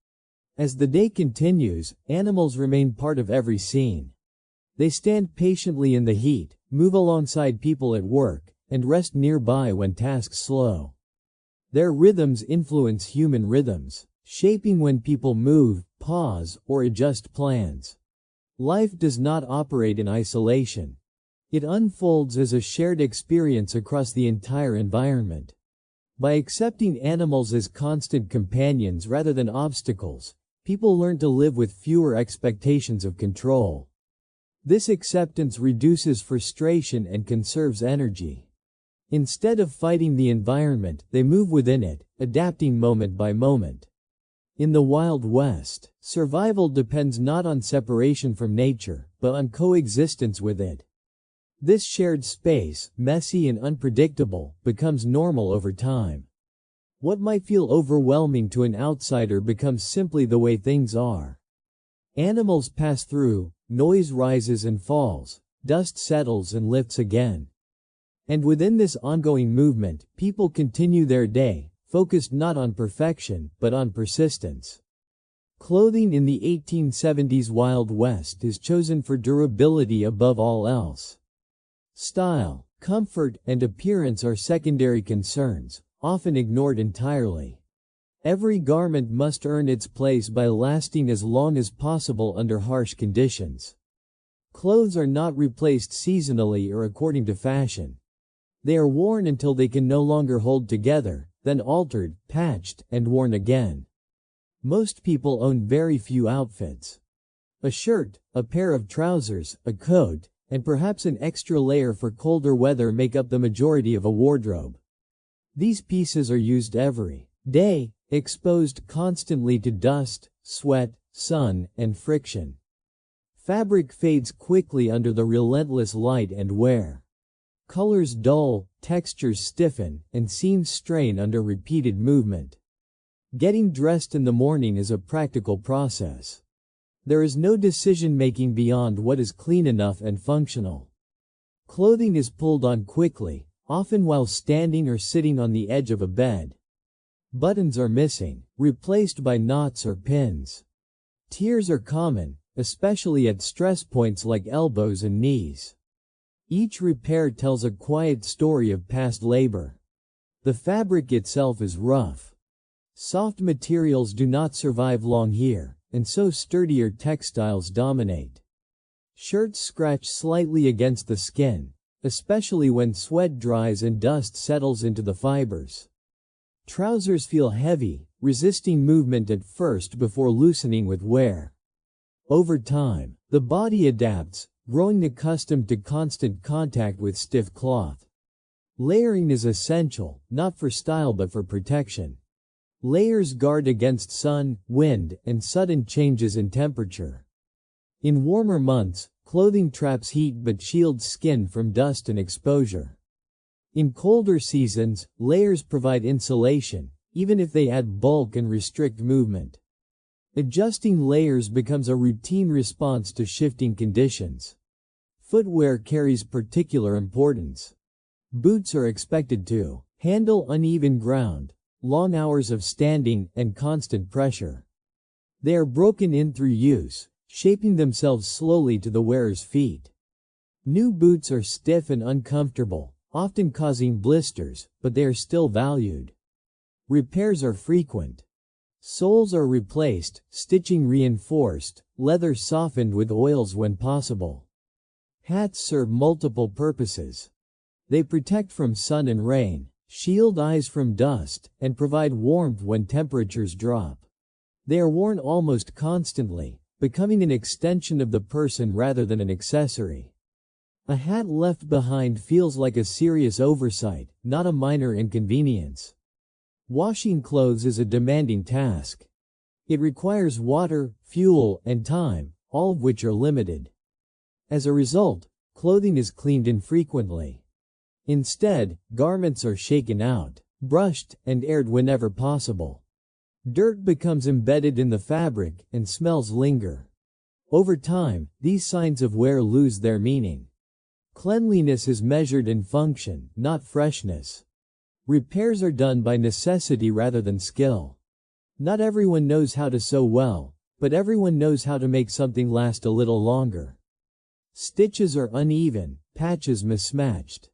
As the day continues, animals remain part of every scene. They stand patiently in the heat, move alongside people at work, and rest nearby when tasks slow. Their rhythms influence human rhythms, shaping when people move, pause, or adjust plans. Life does not operate in isolation. It unfolds as a shared experience across the entire environment. By accepting animals as constant companions rather than obstacles, people learn to live with fewer expectations of control. This acceptance reduces frustration and conserves energy. Instead of fighting the environment, they move within it, adapting moment by moment. In the Wild West, survival depends not on separation from nature, but on coexistence with it. This shared space, messy and unpredictable, becomes normal over time. What might feel overwhelming to an outsider becomes simply the way things are. Animals pass through, noise rises and falls, dust settles and lifts again. And within this ongoing movement, people continue their day, focused not on perfection, but on persistence. Clothing in the 1870s Wild West is chosen for durability above all else. Style, comfort, and appearance are secondary concerns, often ignored entirely. Every garment must earn its place by lasting as long as possible under harsh conditions. Clothes are not replaced seasonally or according to fashion. They are worn until they can no longer hold together, then altered, patched, and worn again. Most people own very few outfits. A shirt, a pair of trousers, a coat, and perhaps an extra layer for colder weather make up the majority of a wardrobe. These pieces are used every day, exposed constantly to dust, sweat, sun, and friction. Fabric fades quickly under the relentless light and wear. Colors dull, textures stiffen, and seams strain under repeated movement. Getting dressed in the morning is a practical process. There is no decision-making beyond what is clean enough and functional. Clothing is pulled on quickly, often while standing or sitting on the edge of a bed. Buttons are missing, replaced by knots or pins. Tears are common, especially at stress points like elbows and knees. Each repair tells a quiet story of past labor. The fabric itself is rough. Soft materials do not survive long here, and so sturdier textiles dominate. Shirts scratch slightly against the skin, especially when sweat dries and dust settles into the fibers. Trousers feel heavy, resisting movement at first before loosening with wear. Over time, the body adapts, growing accustomed to constant contact with stiff cloth. Layering is essential, not for style but for protection. Layers guard against sun, wind, and sudden changes in temperature. In warmer months, clothing traps heat but shields skin from dust and exposure. In colder seasons, layers provide insulation, even if they add bulk and restrict movement. Adjusting layers becomes a routine response to shifting conditions. Footwear carries particular importance. Boots are expected to handle uneven ground, long hours of standing, and constant pressure. They are broken in through use, shaping themselves slowly to the wearer's feet. New boots are stiff and uncomfortable, often causing blisters, but they are still valued. Repairs are frequent. Soles are replaced, stitching reinforced, leather softened with oils when possible. Hats serve multiple purposes. They protect from sun and rain, shield eyes from dust, and provide warmth when temperatures drop. They are worn almost constantly, becoming an extension of the person rather than an accessory. A hat left behind feels like a serious oversight, not a minor inconvenience. Washing clothes is a demanding task. It requires water, fuel, and time, all of which are limited. As a result, clothing is cleaned infrequently. Instead, garments are shaken out, brushed, and aired whenever possible. Dirt becomes embedded in the fabric, and smells linger. Over time, these signs of wear lose their meaning. Cleanliness is measured in function, not freshness. Repairs are done by necessity rather than skill. Not everyone knows how to sew well, but everyone knows how to make something last a little longer. Stitches are uneven, patches mismatched.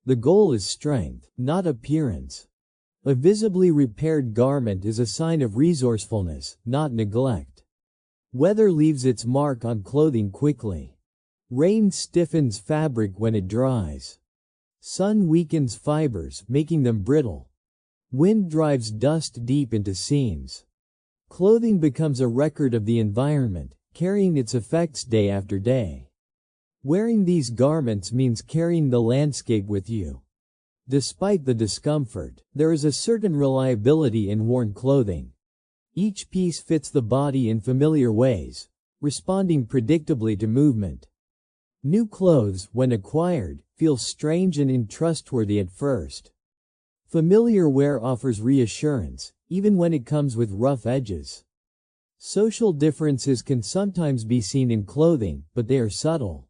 The goal is strength, not appearance. A visibly repaired garment is a sign of resourcefulness, not neglect. Weather leaves its mark on clothing quickly. Rain stiffens fabric when it dries. Sun weakens fibers, making them brittle. Wind drives dust deep into seams. Clothing becomes a record of the environment, carrying its effects day after day. Wearing these garments means carrying the landscape with you. Despite the discomfort, there is a certain reliability in worn clothing. Each piece fits the body in familiar ways, responding predictably to movement. New clothes, when acquired, feel strange and untrustworthy at first. Familiar wear offers reassurance, even when it comes with rough edges. Social differences can sometimes be seen in clothing, but they are subtle.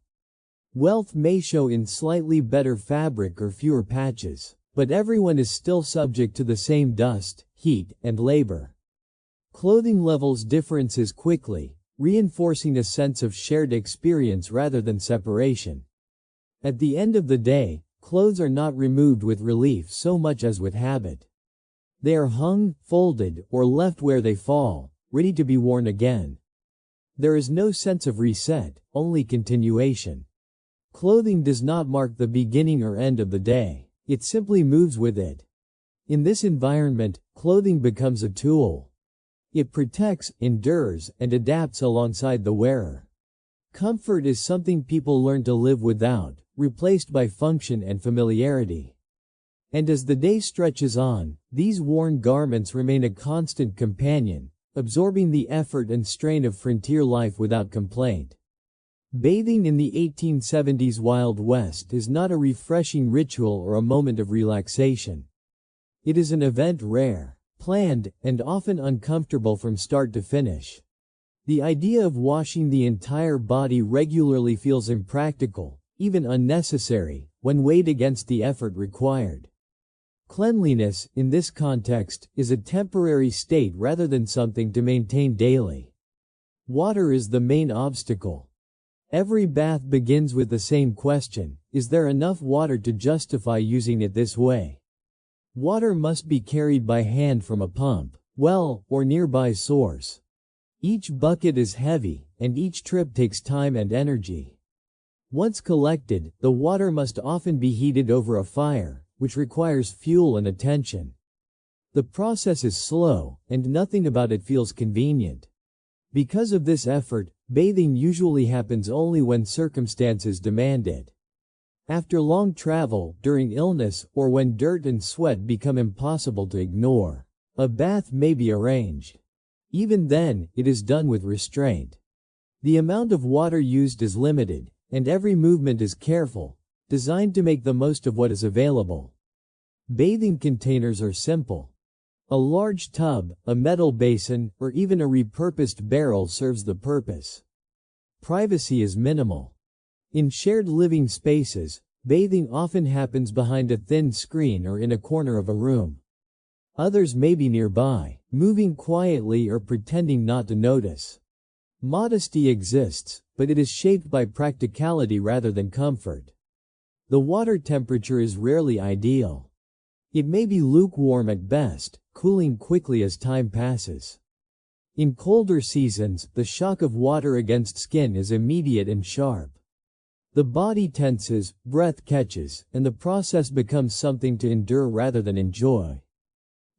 Wealth may show in slightly better fabric or fewer patches, but everyone is still subject to the same dust, heat, and labor. Clothing levels differences quickly, reinforcing a sense of shared experience rather than separation. At the end of the day, clothes are not removed with relief so much as with habit. They are hung, folded, or left where they fall, ready to be worn again. There is no sense of reset, only continuation. Clothing does not mark the beginning or end of the day, it simply moves with it. In this environment, clothing becomes a tool. It protects, endures, and adapts alongside the wearer. Comfort is something people learn to live without, replaced by function and familiarity. And as the day stretches on, these worn garments remain a constant companion, absorbing the effort and strain of frontier life without complaint. Bathing in the 1870s Wild West is not a refreshing ritual or a moment of relaxation. It is an event rare, planned, and often uncomfortable from start to finish. The idea of washing the entire body regularly feels impractical, even unnecessary, when weighed against the effort required. Cleanliness, in this context, is a temporary state rather than something to maintain daily. Water is the main obstacle. Every bath begins with the same question: is there enough water to justify using it this way? Water must be carried by hand from a pump, well, or nearby source. Each bucket is heavy, and each trip takes time and energy. Once collected, the water must often be heated over a fire, which requires fuel and attention. The process is slow, and nothing about it feels convenient. Because of this effort, bathing usually happens only when circumstances demand it. After long travel, during illness, or when dirt and sweat become impossible to ignore, a bath may be arranged. Even then, it is done with restraint. The amount of water used is limited, and every movement is careful, designed to make the most of what is available. Bathing containers are simple. A large tub, a metal basin, or even a repurposed barrel serves the purpose. Privacy is minimal. In shared living spaces, bathing often happens behind a thin screen or in a corner of a room. Others may be nearby, moving quietly or pretending not to notice. Modesty exists, but it is shaped by practicality rather than comfort. The water temperature is rarely ideal. It may be lukewarm at best, cooling quickly as time passes. In colder seasons, the shock of water against skin is immediate and sharp. The body tenses, breath catches, and the process becomes something to endure rather than enjoy.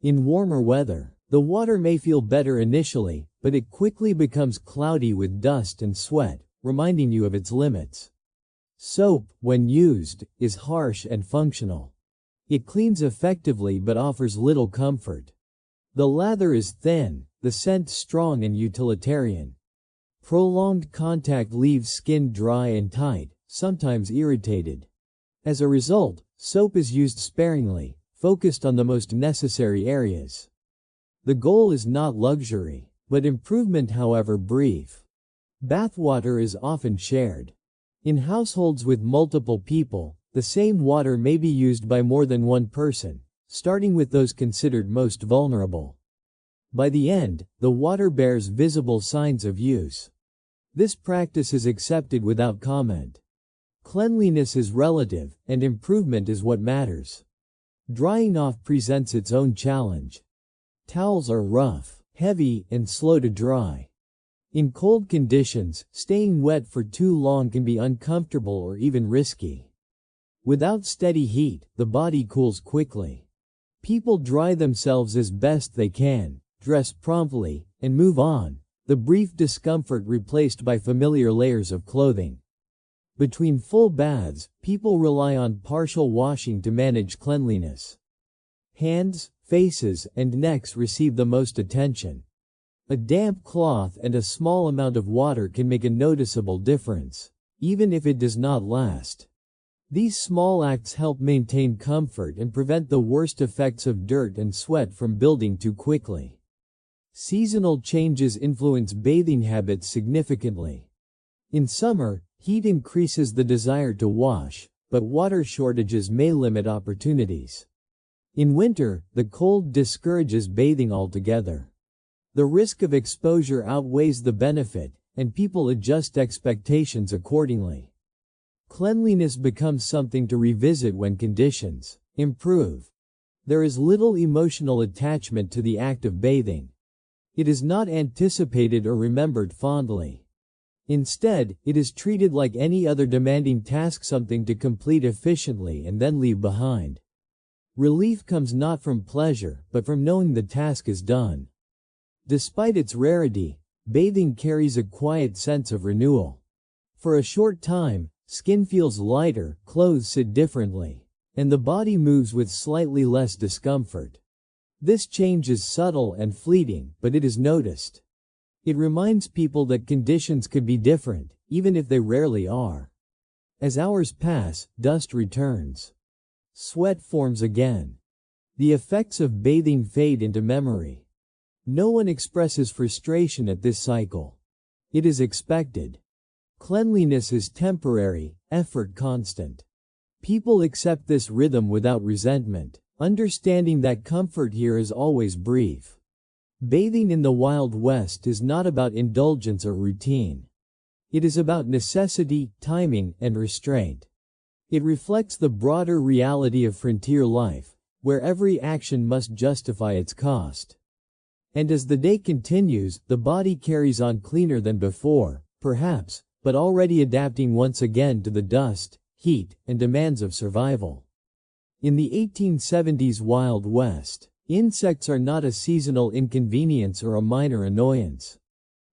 In warmer weather, the water may feel better initially, but it quickly becomes cloudy with dust and sweat, reminding you of its limits. Soap, when used, is harsh and functional. It cleans effectively but offers little comfort. The lather is thin, the scent strong and utilitarian. Prolonged contact leaves skin dry and tight, sometimes irritated. As a result, soap is used sparingly, focused on the most necessary areas. The goal is not luxury, but improvement, however brief. Bathwater is often shared. In households with multiple people, the same water may be used by more than one person, starting with those considered most vulnerable. By the end, the water bears visible signs of use. This practice is accepted without comment. Cleanliness is relative, and improvement is what matters. Drying off presents its own challenge. Towels are rough, heavy, and slow to dry. In cold conditions, staying wet for too long can be uncomfortable or even risky. Without steady heat, the body cools quickly. People dry themselves as best they can, dress promptly, and move on, the brief discomfort replaced by familiar layers of clothing. Between full baths, people rely on partial washing to manage cleanliness. Hands, faces, and necks receive the most attention. A damp cloth and a small amount of water can make a noticeable difference, even if it does not last. These small acts help maintain comfort and prevent the worst effects of dirt and sweat from building too quickly. Seasonal changes influence bathing habits significantly. In summer, heat increases the desire to wash, but water shortages may limit opportunities. In winter, the cold discourages bathing altogether. The risk of exposure outweighs the benefit, and people adjust expectations accordingly. Cleanliness becomes something to revisit when conditions improve. There is little emotional attachment to the act of bathing. It is not anticipated or remembered fondly. Instead, it is treated like any other demanding task, something to complete efficiently and then leave behind. Relief comes not from pleasure, but from knowing the task is done. Despite its rarity, bathing carries a quiet sense of renewal. For a short time, skin feels lighter, clothes sit differently, and the body moves with slightly less discomfort. This change is subtle and fleeting, but it is noticed. It reminds people that conditions could be different, even if they rarely are. As hours pass, dust returns. Sweat forms again. The effects of bathing fade into memory. No one expresses frustration at this cycle. It is expected. Cleanliness is temporary, effort constant. People accept this rhythm without resentment, understanding that comfort here is always brief. Bathing in the Wild West is not about indulgence or routine. It is about necessity, timing, and restraint. It reflects the broader reality of frontier life, where every action must justify its cost. And as the day continues, the body carries on cleaner than before, perhaps, but already adapting once again to the dust, heat, and demands of survival. In the 1870s Wild West, insects are not a seasonal inconvenience or a minor annoyance.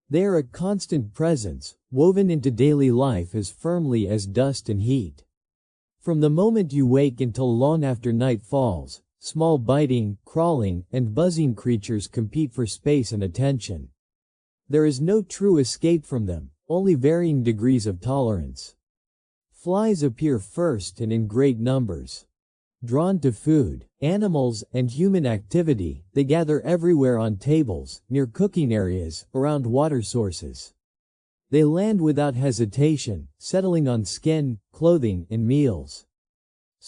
They are a constant presence, woven into daily life as firmly as dust and heat. From the moment you wake until long after night falls, small biting, crawling, and buzzing creatures compete for space and attention. There is no true escape from them, only varying degrees of tolerance. Flies appear first and in great numbers. Drawn to food, animals, and human activity, they gather everywhere on tables, near cooking areas, around water sources. They land without hesitation, settling on skin, clothing, and meals.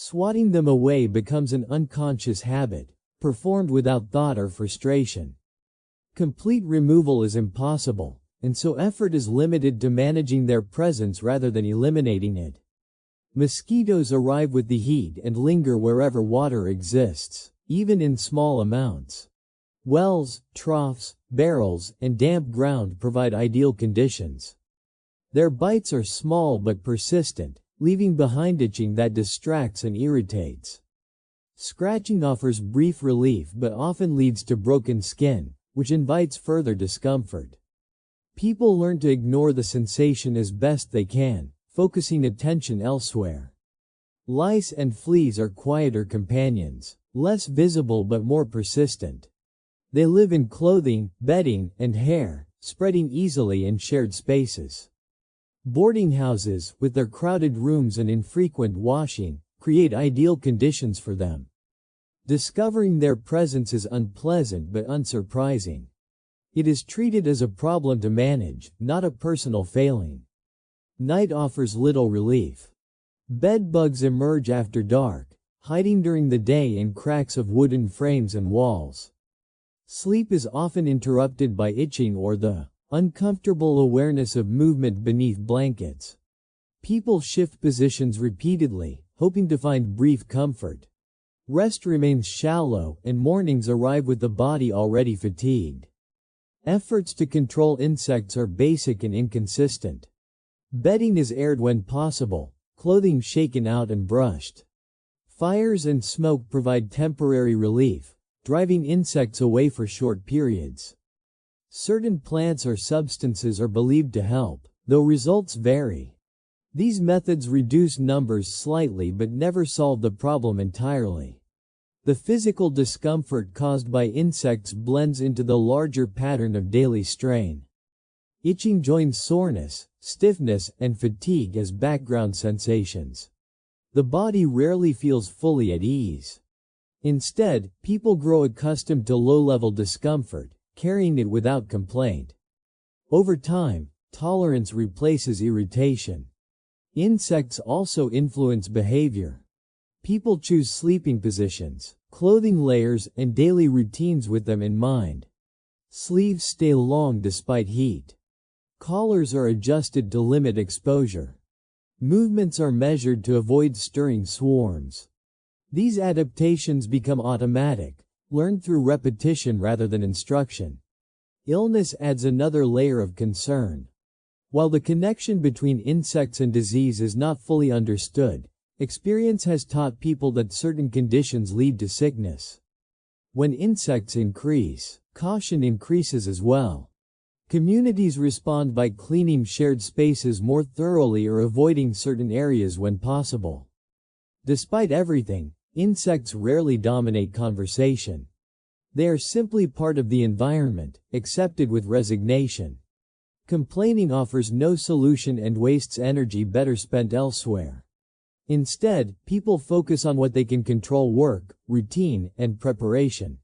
Swatting them away becomes an unconscious habit, performed without thought or frustration. Complete removal is impossible, and so effort is limited to managing their presence rather than eliminating it. Mosquitoes arrive with the heat and linger wherever water exists, even in small amounts. Wells, troughs, barrels, and damp ground provide ideal conditions. Their bites are small but persistent, leaving behind itching that distracts and irritates. Scratching offers brief relief but often leads to broken skin, which invites further discomfort. People learn to ignore the sensation as best they can, focusing attention elsewhere. Lice and fleas are quieter companions, less visible but more persistent. They live in clothing, bedding, and hair, spreading easily in shared spaces. Boarding houses, with their crowded rooms and infrequent washing, create ideal conditions for them. Discovering their presence is unpleasant but unsurprising. It is treated as a problem to manage, not a personal failing. Night offers little relief. Bed bugs emerge after dark, hiding during the day in cracks of wooden frames and walls. Sleep is often interrupted by itching or the uncomfortable awareness of movement beneath blankets. People shift positions repeatedly, hoping to find brief comfort. Rest remains shallow, and mornings arrive with the body already fatigued. Efforts to control insects are basic and inconsistent. Bedding is aired when possible, clothing shaken out and brushed. Fires and smoke provide temporary relief, driving insects away for short periods. Certain plants or substances are believed to help, though results vary. These methods reduce numbers slightly but never solve the problem entirely. The physical discomfort caused by insects blends into the larger pattern of daily strain. Itching joins soreness, stiffness, and fatigue as background sensations. The body rarely feels fully at ease. Instead, people grow accustomed to low-level discomfort, carrying it without complaint. Over time, tolerance replaces irritation. Insects also influence behavior. People choose sleeping positions, clothing layers, and daily routines with them in mind. Sleeves stay long despite heat. Collars are adjusted to limit exposure. Movements are measured to avoid stirring swarms. These adaptations become automatic, learned through repetition rather than instruction. Illness adds another layer of concern. While the connection between insects and disease is not fully understood, experience has taught people that certain conditions lead to sickness. When insects increase, caution increases as well. Communities respond by cleaning shared spaces more thoroughly or avoiding certain areas when possible. Despite everything, insects rarely dominate conversation. They are simply part of the environment, accepted with resignation. Complaining offers no solution and wastes energy better spent elsewhere. Instead, people focus on what they can control: work, routine, and preparation.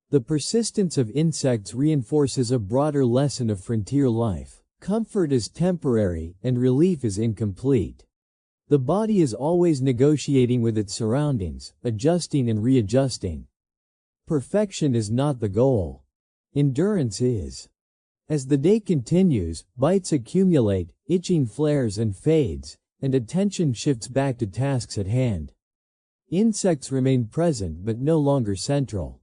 The persistence of insects reinforces a broader lesson of frontier life. Comfort is temporary, and relief is incomplete. The body is always negotiating with its surroundings, adjusting and readjusting. Perfection is not the goal. Endurance is. As the day continues, bites accumulate, itching flares and fades, and attention shifts back to tasks at hand. Insects remain present but no longer central.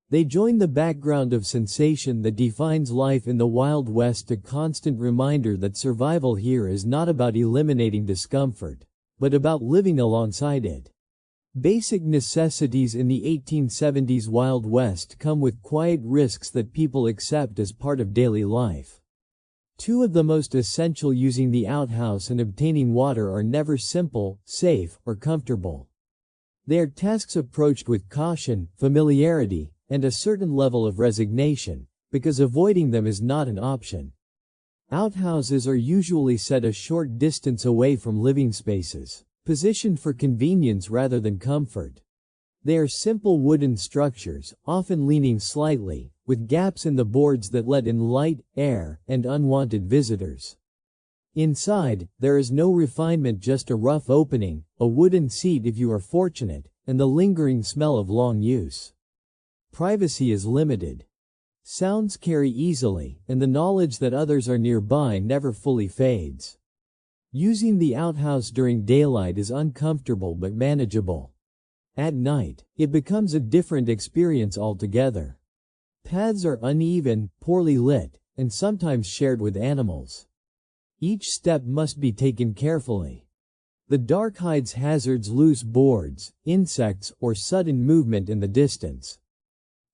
They join the background of sensation that defines life in the Wild West, a constant reminder that survival here is not about eliminating discomfort, but about living alongside it. Basic necessities in the 1870s Wild West come with quiet risks that people accept as part of daily life. Two of the most essential, using the outhouse and obtaining water, are never simple, safe, or comfortable. They are tasks approached with caution, familiarity, and a certain level of resignation, because avoiding them is not an option. Outhouses are usually set a short distance away from living spaces, positioned for convenience rather than comfort. They are simple wooden structures, often leaning slightly, with gaps in the boards that let in light, air, and unwanted visitors. Inside, there is no refinement, just a rough opening, a wooden seat if you are fortunate, and the lingering smell of long use. Privacy is limited. Sounds carry easily, and the knowledge that others are nearby never fully fades. Using the outhouse during daylight is uncomfortable but manageable. At night, it becomes a different experience altogether. Paths are uneven, poorly lit, and sometimes shared with animals. Each step must be taken carefully. The dark hides hazards: loose boards, insects, or sudden movement in the distance.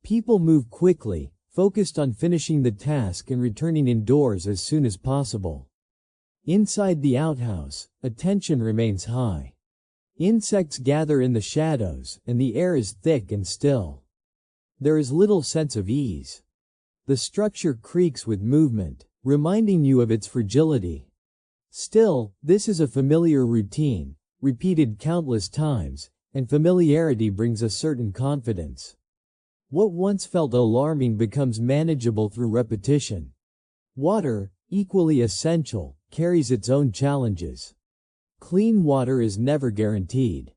People move quickly, focused on finishing the task and returning indoors as soon as possible. Inside the outhouse, attention remains high. Insects gather in the shadows, and the air is thick and still. There is little sense of ease. The structure creaks with movement, reminding you of its fragility. Still, this is a familiar routine, repeated countless times, and familiarity brings a certain confidence. What once felt alarming becomes manageable through repetition. Water, equally essential, carries its own challenges. Clean water is never guaranteed.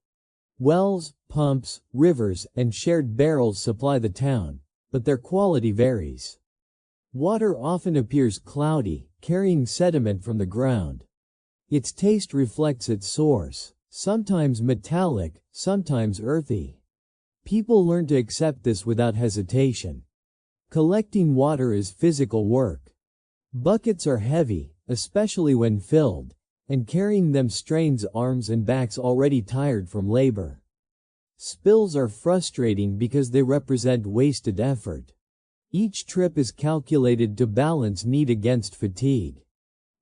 Wells, pumps, rivers, and shared barrels supply the town, but their quality varies. Water often appears cloudy, carrying sediment from the ground. Its taste reflects its source, sometimes metallic, sometimes earthy. People learn to accept this without hesitation. Collecting water is physical work. Buckets are heavy, especially when filled, and carrying them strains arms and backs already tired from labor. Spills are frustrating because they represent wasted effort. Each trip is calculated to balance need against fatigue.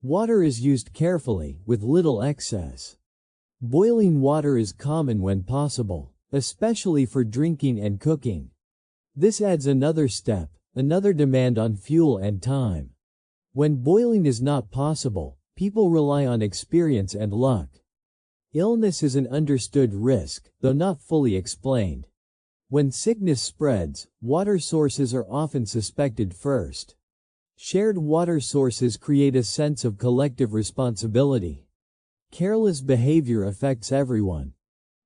Water is used carefully, with little excess. Boiling water is common when possible, especially for drinking and cooking. This adds another step, another demand on fuel and time. When boiling is not possible, people rely on experience and luck. Illness is an understood risk, though not fully explained. When sickness spreads, water sources are often suspected first. Shared water sources create a sense of collective responsibility. Careless behavior affects everyone.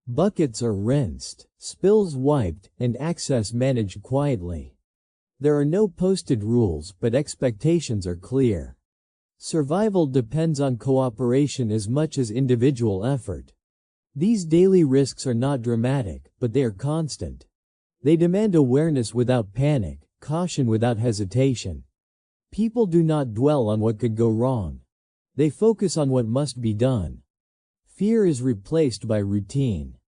Buckets are rinsed, spills wiped, and access managed quietly. There are no posted rules, but expectations are clear. Survival depends on cooperation as much as individual effort. These daily risks are not dramatic, but they are constant. They demand awareness without panic, caution without hesitation. People do not dwell on what could go wrong. They focus on what must be done. Fear is replaced by routine.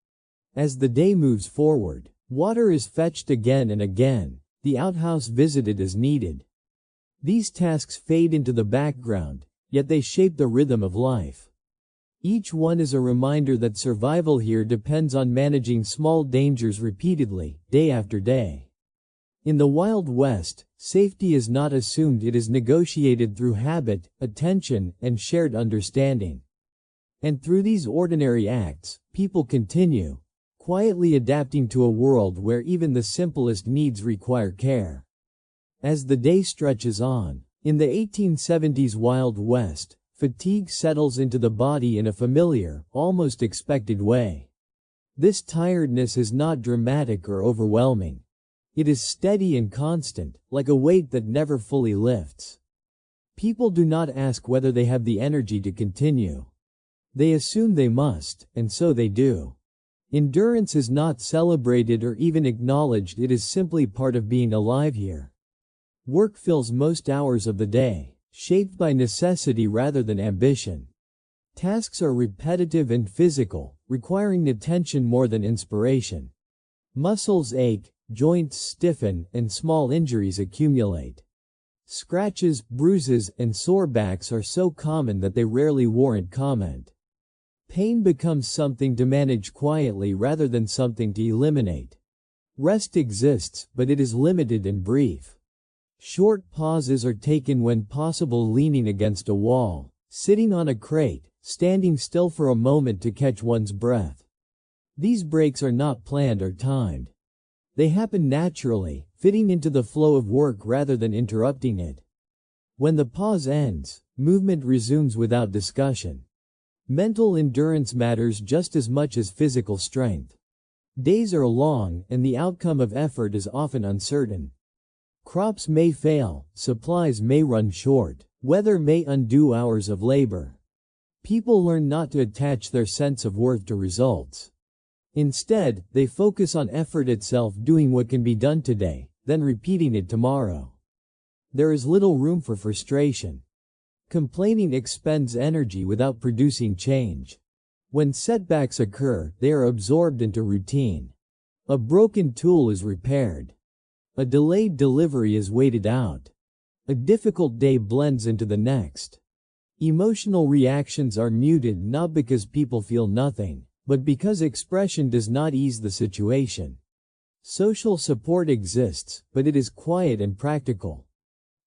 As the day moves forward, water is fetched again and again, the outhouse visited as needed. These tasks fade into the background, yet they shape the rhythm of life. Each one is a reminder that survival here depends on managing small dangers repeatedly, day after day. In the Wild West, safety is not assumed, it is negotiated through habit, attention, and shared understanding. And through these ordinary acts, people continue, quietly adapting to a world where even the simplest needs require care. As the day stretches on, in the 1870s Wild West, fatigue settles into the body in a familiar, almost expected way. This tiredness is not dramatic or overwhelming. It is steady and constant, like a weight that never fully lifts. People do not ask whether they have the energy to continue. They assume they must, and so they do. Endurance is not celebrated or even acknowledged, it is simply part of being alive here. Work fills most hours of the day, shaped by necessity rather than ambition. Tasks are repetitive and physical, requiring attention more than inspiration. Muscles ache, joints stiffen, and small injuries accumulate. Scratches, bruises, and sore backs are so common that they rarely warrant comment. Pain becomes something to manage quietly rather than something to eliminate. Rest exists, but it is limited and brief. Short pauses are taken when possible, leaning against a wall, sitting on a crate, standing still for a moment to catch one's breath. These breaks are not planned or timed. They happen naturally, fitting into the flow of work rather than interrupting it. When the pause ends, movement resumes without discussion. Mental endurance matters just as much as physical strength. Days are long, and the outcome of effort is often uncertain. Crops may fail, supplies may run short, weather may undo hours of labor. People learn not to attach their sense of worth to results. Instead, they focus on effort itself, doing what can be done today, then repeating it tomorrow. There is little room for frustration. Complaining expends energy without producing change. When setbacks occur, they are absorbed into routine. A broken tool is repaired. A delayed delivery is waited out. A difficult day blends into the next. Emotional reactions are muted not because people feel nothing, but because expression does not ease the situation. Social support exists, but it is quiet and practical.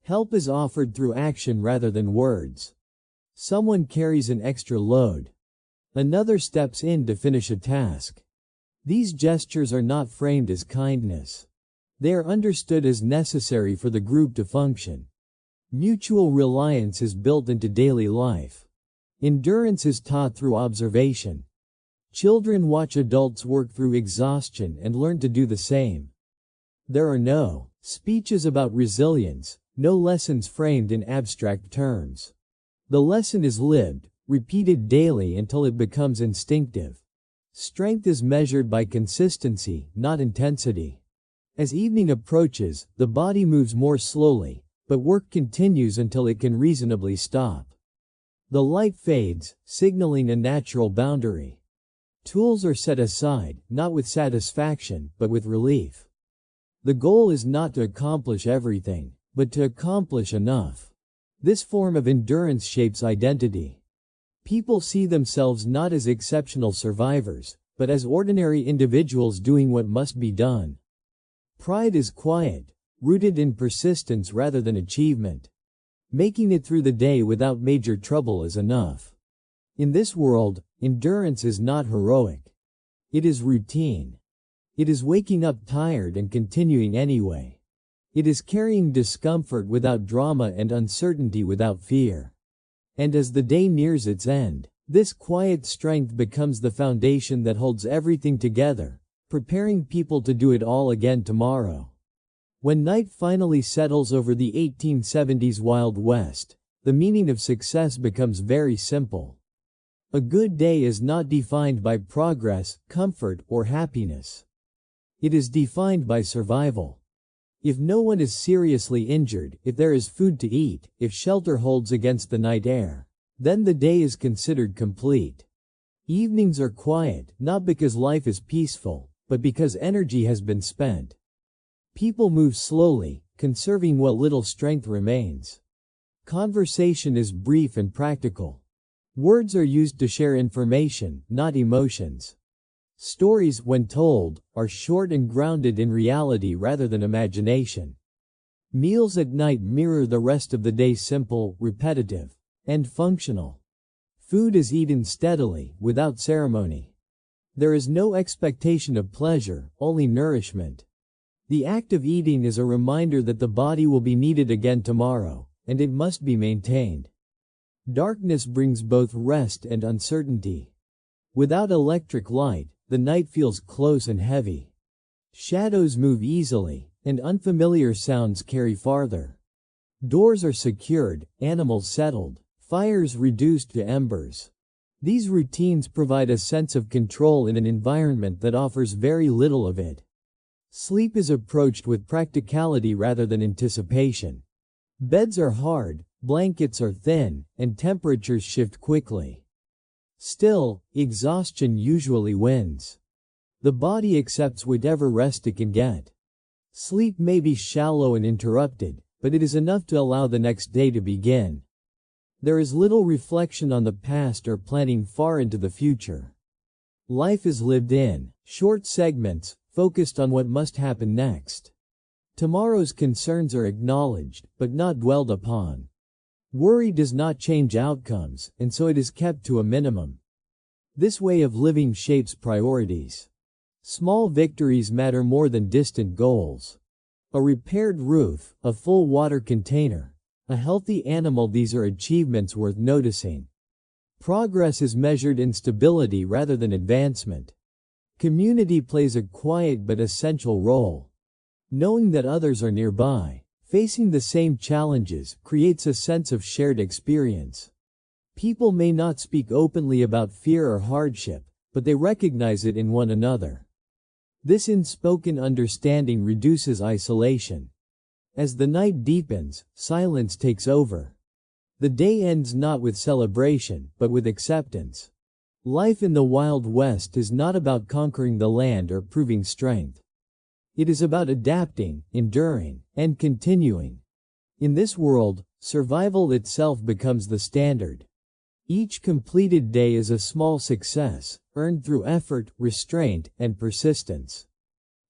Help is offered through action rather than words. Someone carries an extra load. Another steps in to finish a task. These gestures are not framed as kindness. They are understood as necessary for the group to function. Mutual reliance is built into daily life. Endurance is taught through observation. Children watch adults work through exhaustion and learn to do the same. There are no speeches about resilience, no lessons framed in abstract terms. The lesson is lived, repeated daily until it becomes instinctive. Strength is measured by consistency, not intensity. As evening approaches, the body moves more slowly, but work continues until it can reasonably stop. The light fades, signaling a natural boundary. Tools are set aside, not with satisfaction, but with relief. The goal is not to accomplish everything, but to accomplish enough. This form of endurance shapes identity. People see themselves not as exceptional survivors, but as ordinary individuals doing what must be done. Pride is quiet, rooted in persistence rather than achievement. Making it through the day without major trouble is enough. In this world, endurance is not heroic. It is routine. It is waking up tired and continuing anyway. It is carrying discomfort without drama and uncertainty without fear. And as the day nears its end, this quiet strength becomes the foundation that holds everything together, preparing people to do it all again tomorrow. When night finally settles over the 1870s Wild West, the meaning of success becomes very simple. A good day is not defined by progress, comfort, or happiness. It is defined by survival. If no one is seriously injured, if there is food to eat, if shelter holds against the night air, then the day is considered complete. Evenings are quiet, not because life is peaceful, but because energy has been spent. People move slowly, conserving what little strength remains. Conversation is brief and practical. Words are used to share information, not emotions. Stories, when told, are short and grounded in reality rather than imagination. Meals at night mirror the rest of the day, simple, repetitive, and functional. Food is eaten steadily, without ceremony. There is no expectation of pleasure, only nourishment. The act of eating is a reminder that the body will be needed again tomorrow, and it must be maintained. Darkness brings both rest and uncertainty. Without electric light, the night feels close and heavy. Shadows move easily, and unfamiliar sounds carry farther. Doors are secured, animals settled, fires reduced to embers. These routines provide a sense of control in an environment that offers very little of it. Sleep is approached with practicality rather than anticipation. Beds are hard, blankets are thin, and temperatures shift quickly. Still, exhaustion usually wins. The body accepts whatever rest it can get. Sleep may be shallow and interrupted, but it is enough to allow the next day to begin. There is little reflection on the past or planning far into the future. Life is lived in short segments, focused on what must happen next. Tomorrow's concerns are acknowledged, but not dwelled upon. Worry does not change outcomes, and so it is kept to a minimum. This way of living shapes priorities. Small victories matter more than distant goals. A repaired roof, a full water container, a healthy animal, these are achievements worth noticing. Progress is measured in stability rather than advancement. Community plays a quiet but essential role. Knowing that others are nearby, facing the same challenges, creates a sense of shared experience. People may not speak openly about fear or hardship, but they recognize it in one another. This unspoken understanding reduces isolation. As the night deepens, silence takes over. The day ends not with celebration, but with acceptance. Life in the Wild West is not about conquering the land or proving strength. It is about adapting, enduring, and continuing. In this world, survival itself becomes the standard. Each completed day is a small success, earned through effort, restraint, and persistence.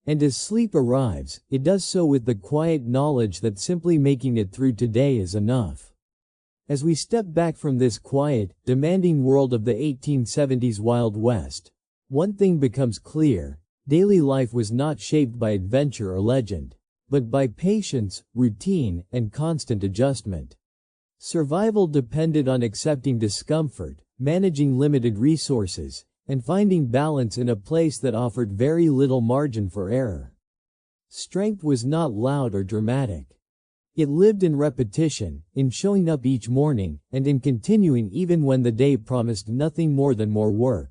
And as sleep arrives, it does so with the quiet knowledge that simply making it through today is enough. As we step back from this quiet, demanding world of the 1870s Wild West, one thing becomes clear. Daily life was not shaped by adventure or legend, but by patience, routine, and constant adjustment. Survival depended on accepting discomfort, managing limited resources, and finding balance in a place that offered very little margin for error. Strength was not loud or dramatic. It lived in repetition, in showing up each morning, and in continuing even when the day promised nothing more than more work.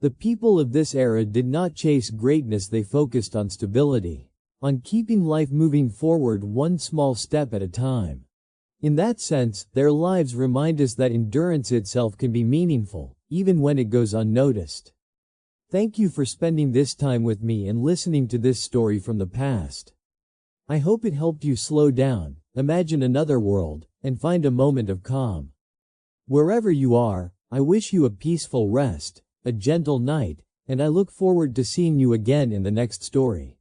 The people of this era did not chase greatness, they focused on stability, on keeping life moving forward one small step at a time. In that sense, their lives remind us that endurance itself can be meaningful, even when it goes unnoticed. Thank you for spending this time with me and listening to this story from the past. I hope it helped you slow down, imagine another world, and find a moment of calm. Wherever you are, I wish you a peaceful rest, a gentle night, and I look forward to seeing you again in the next story.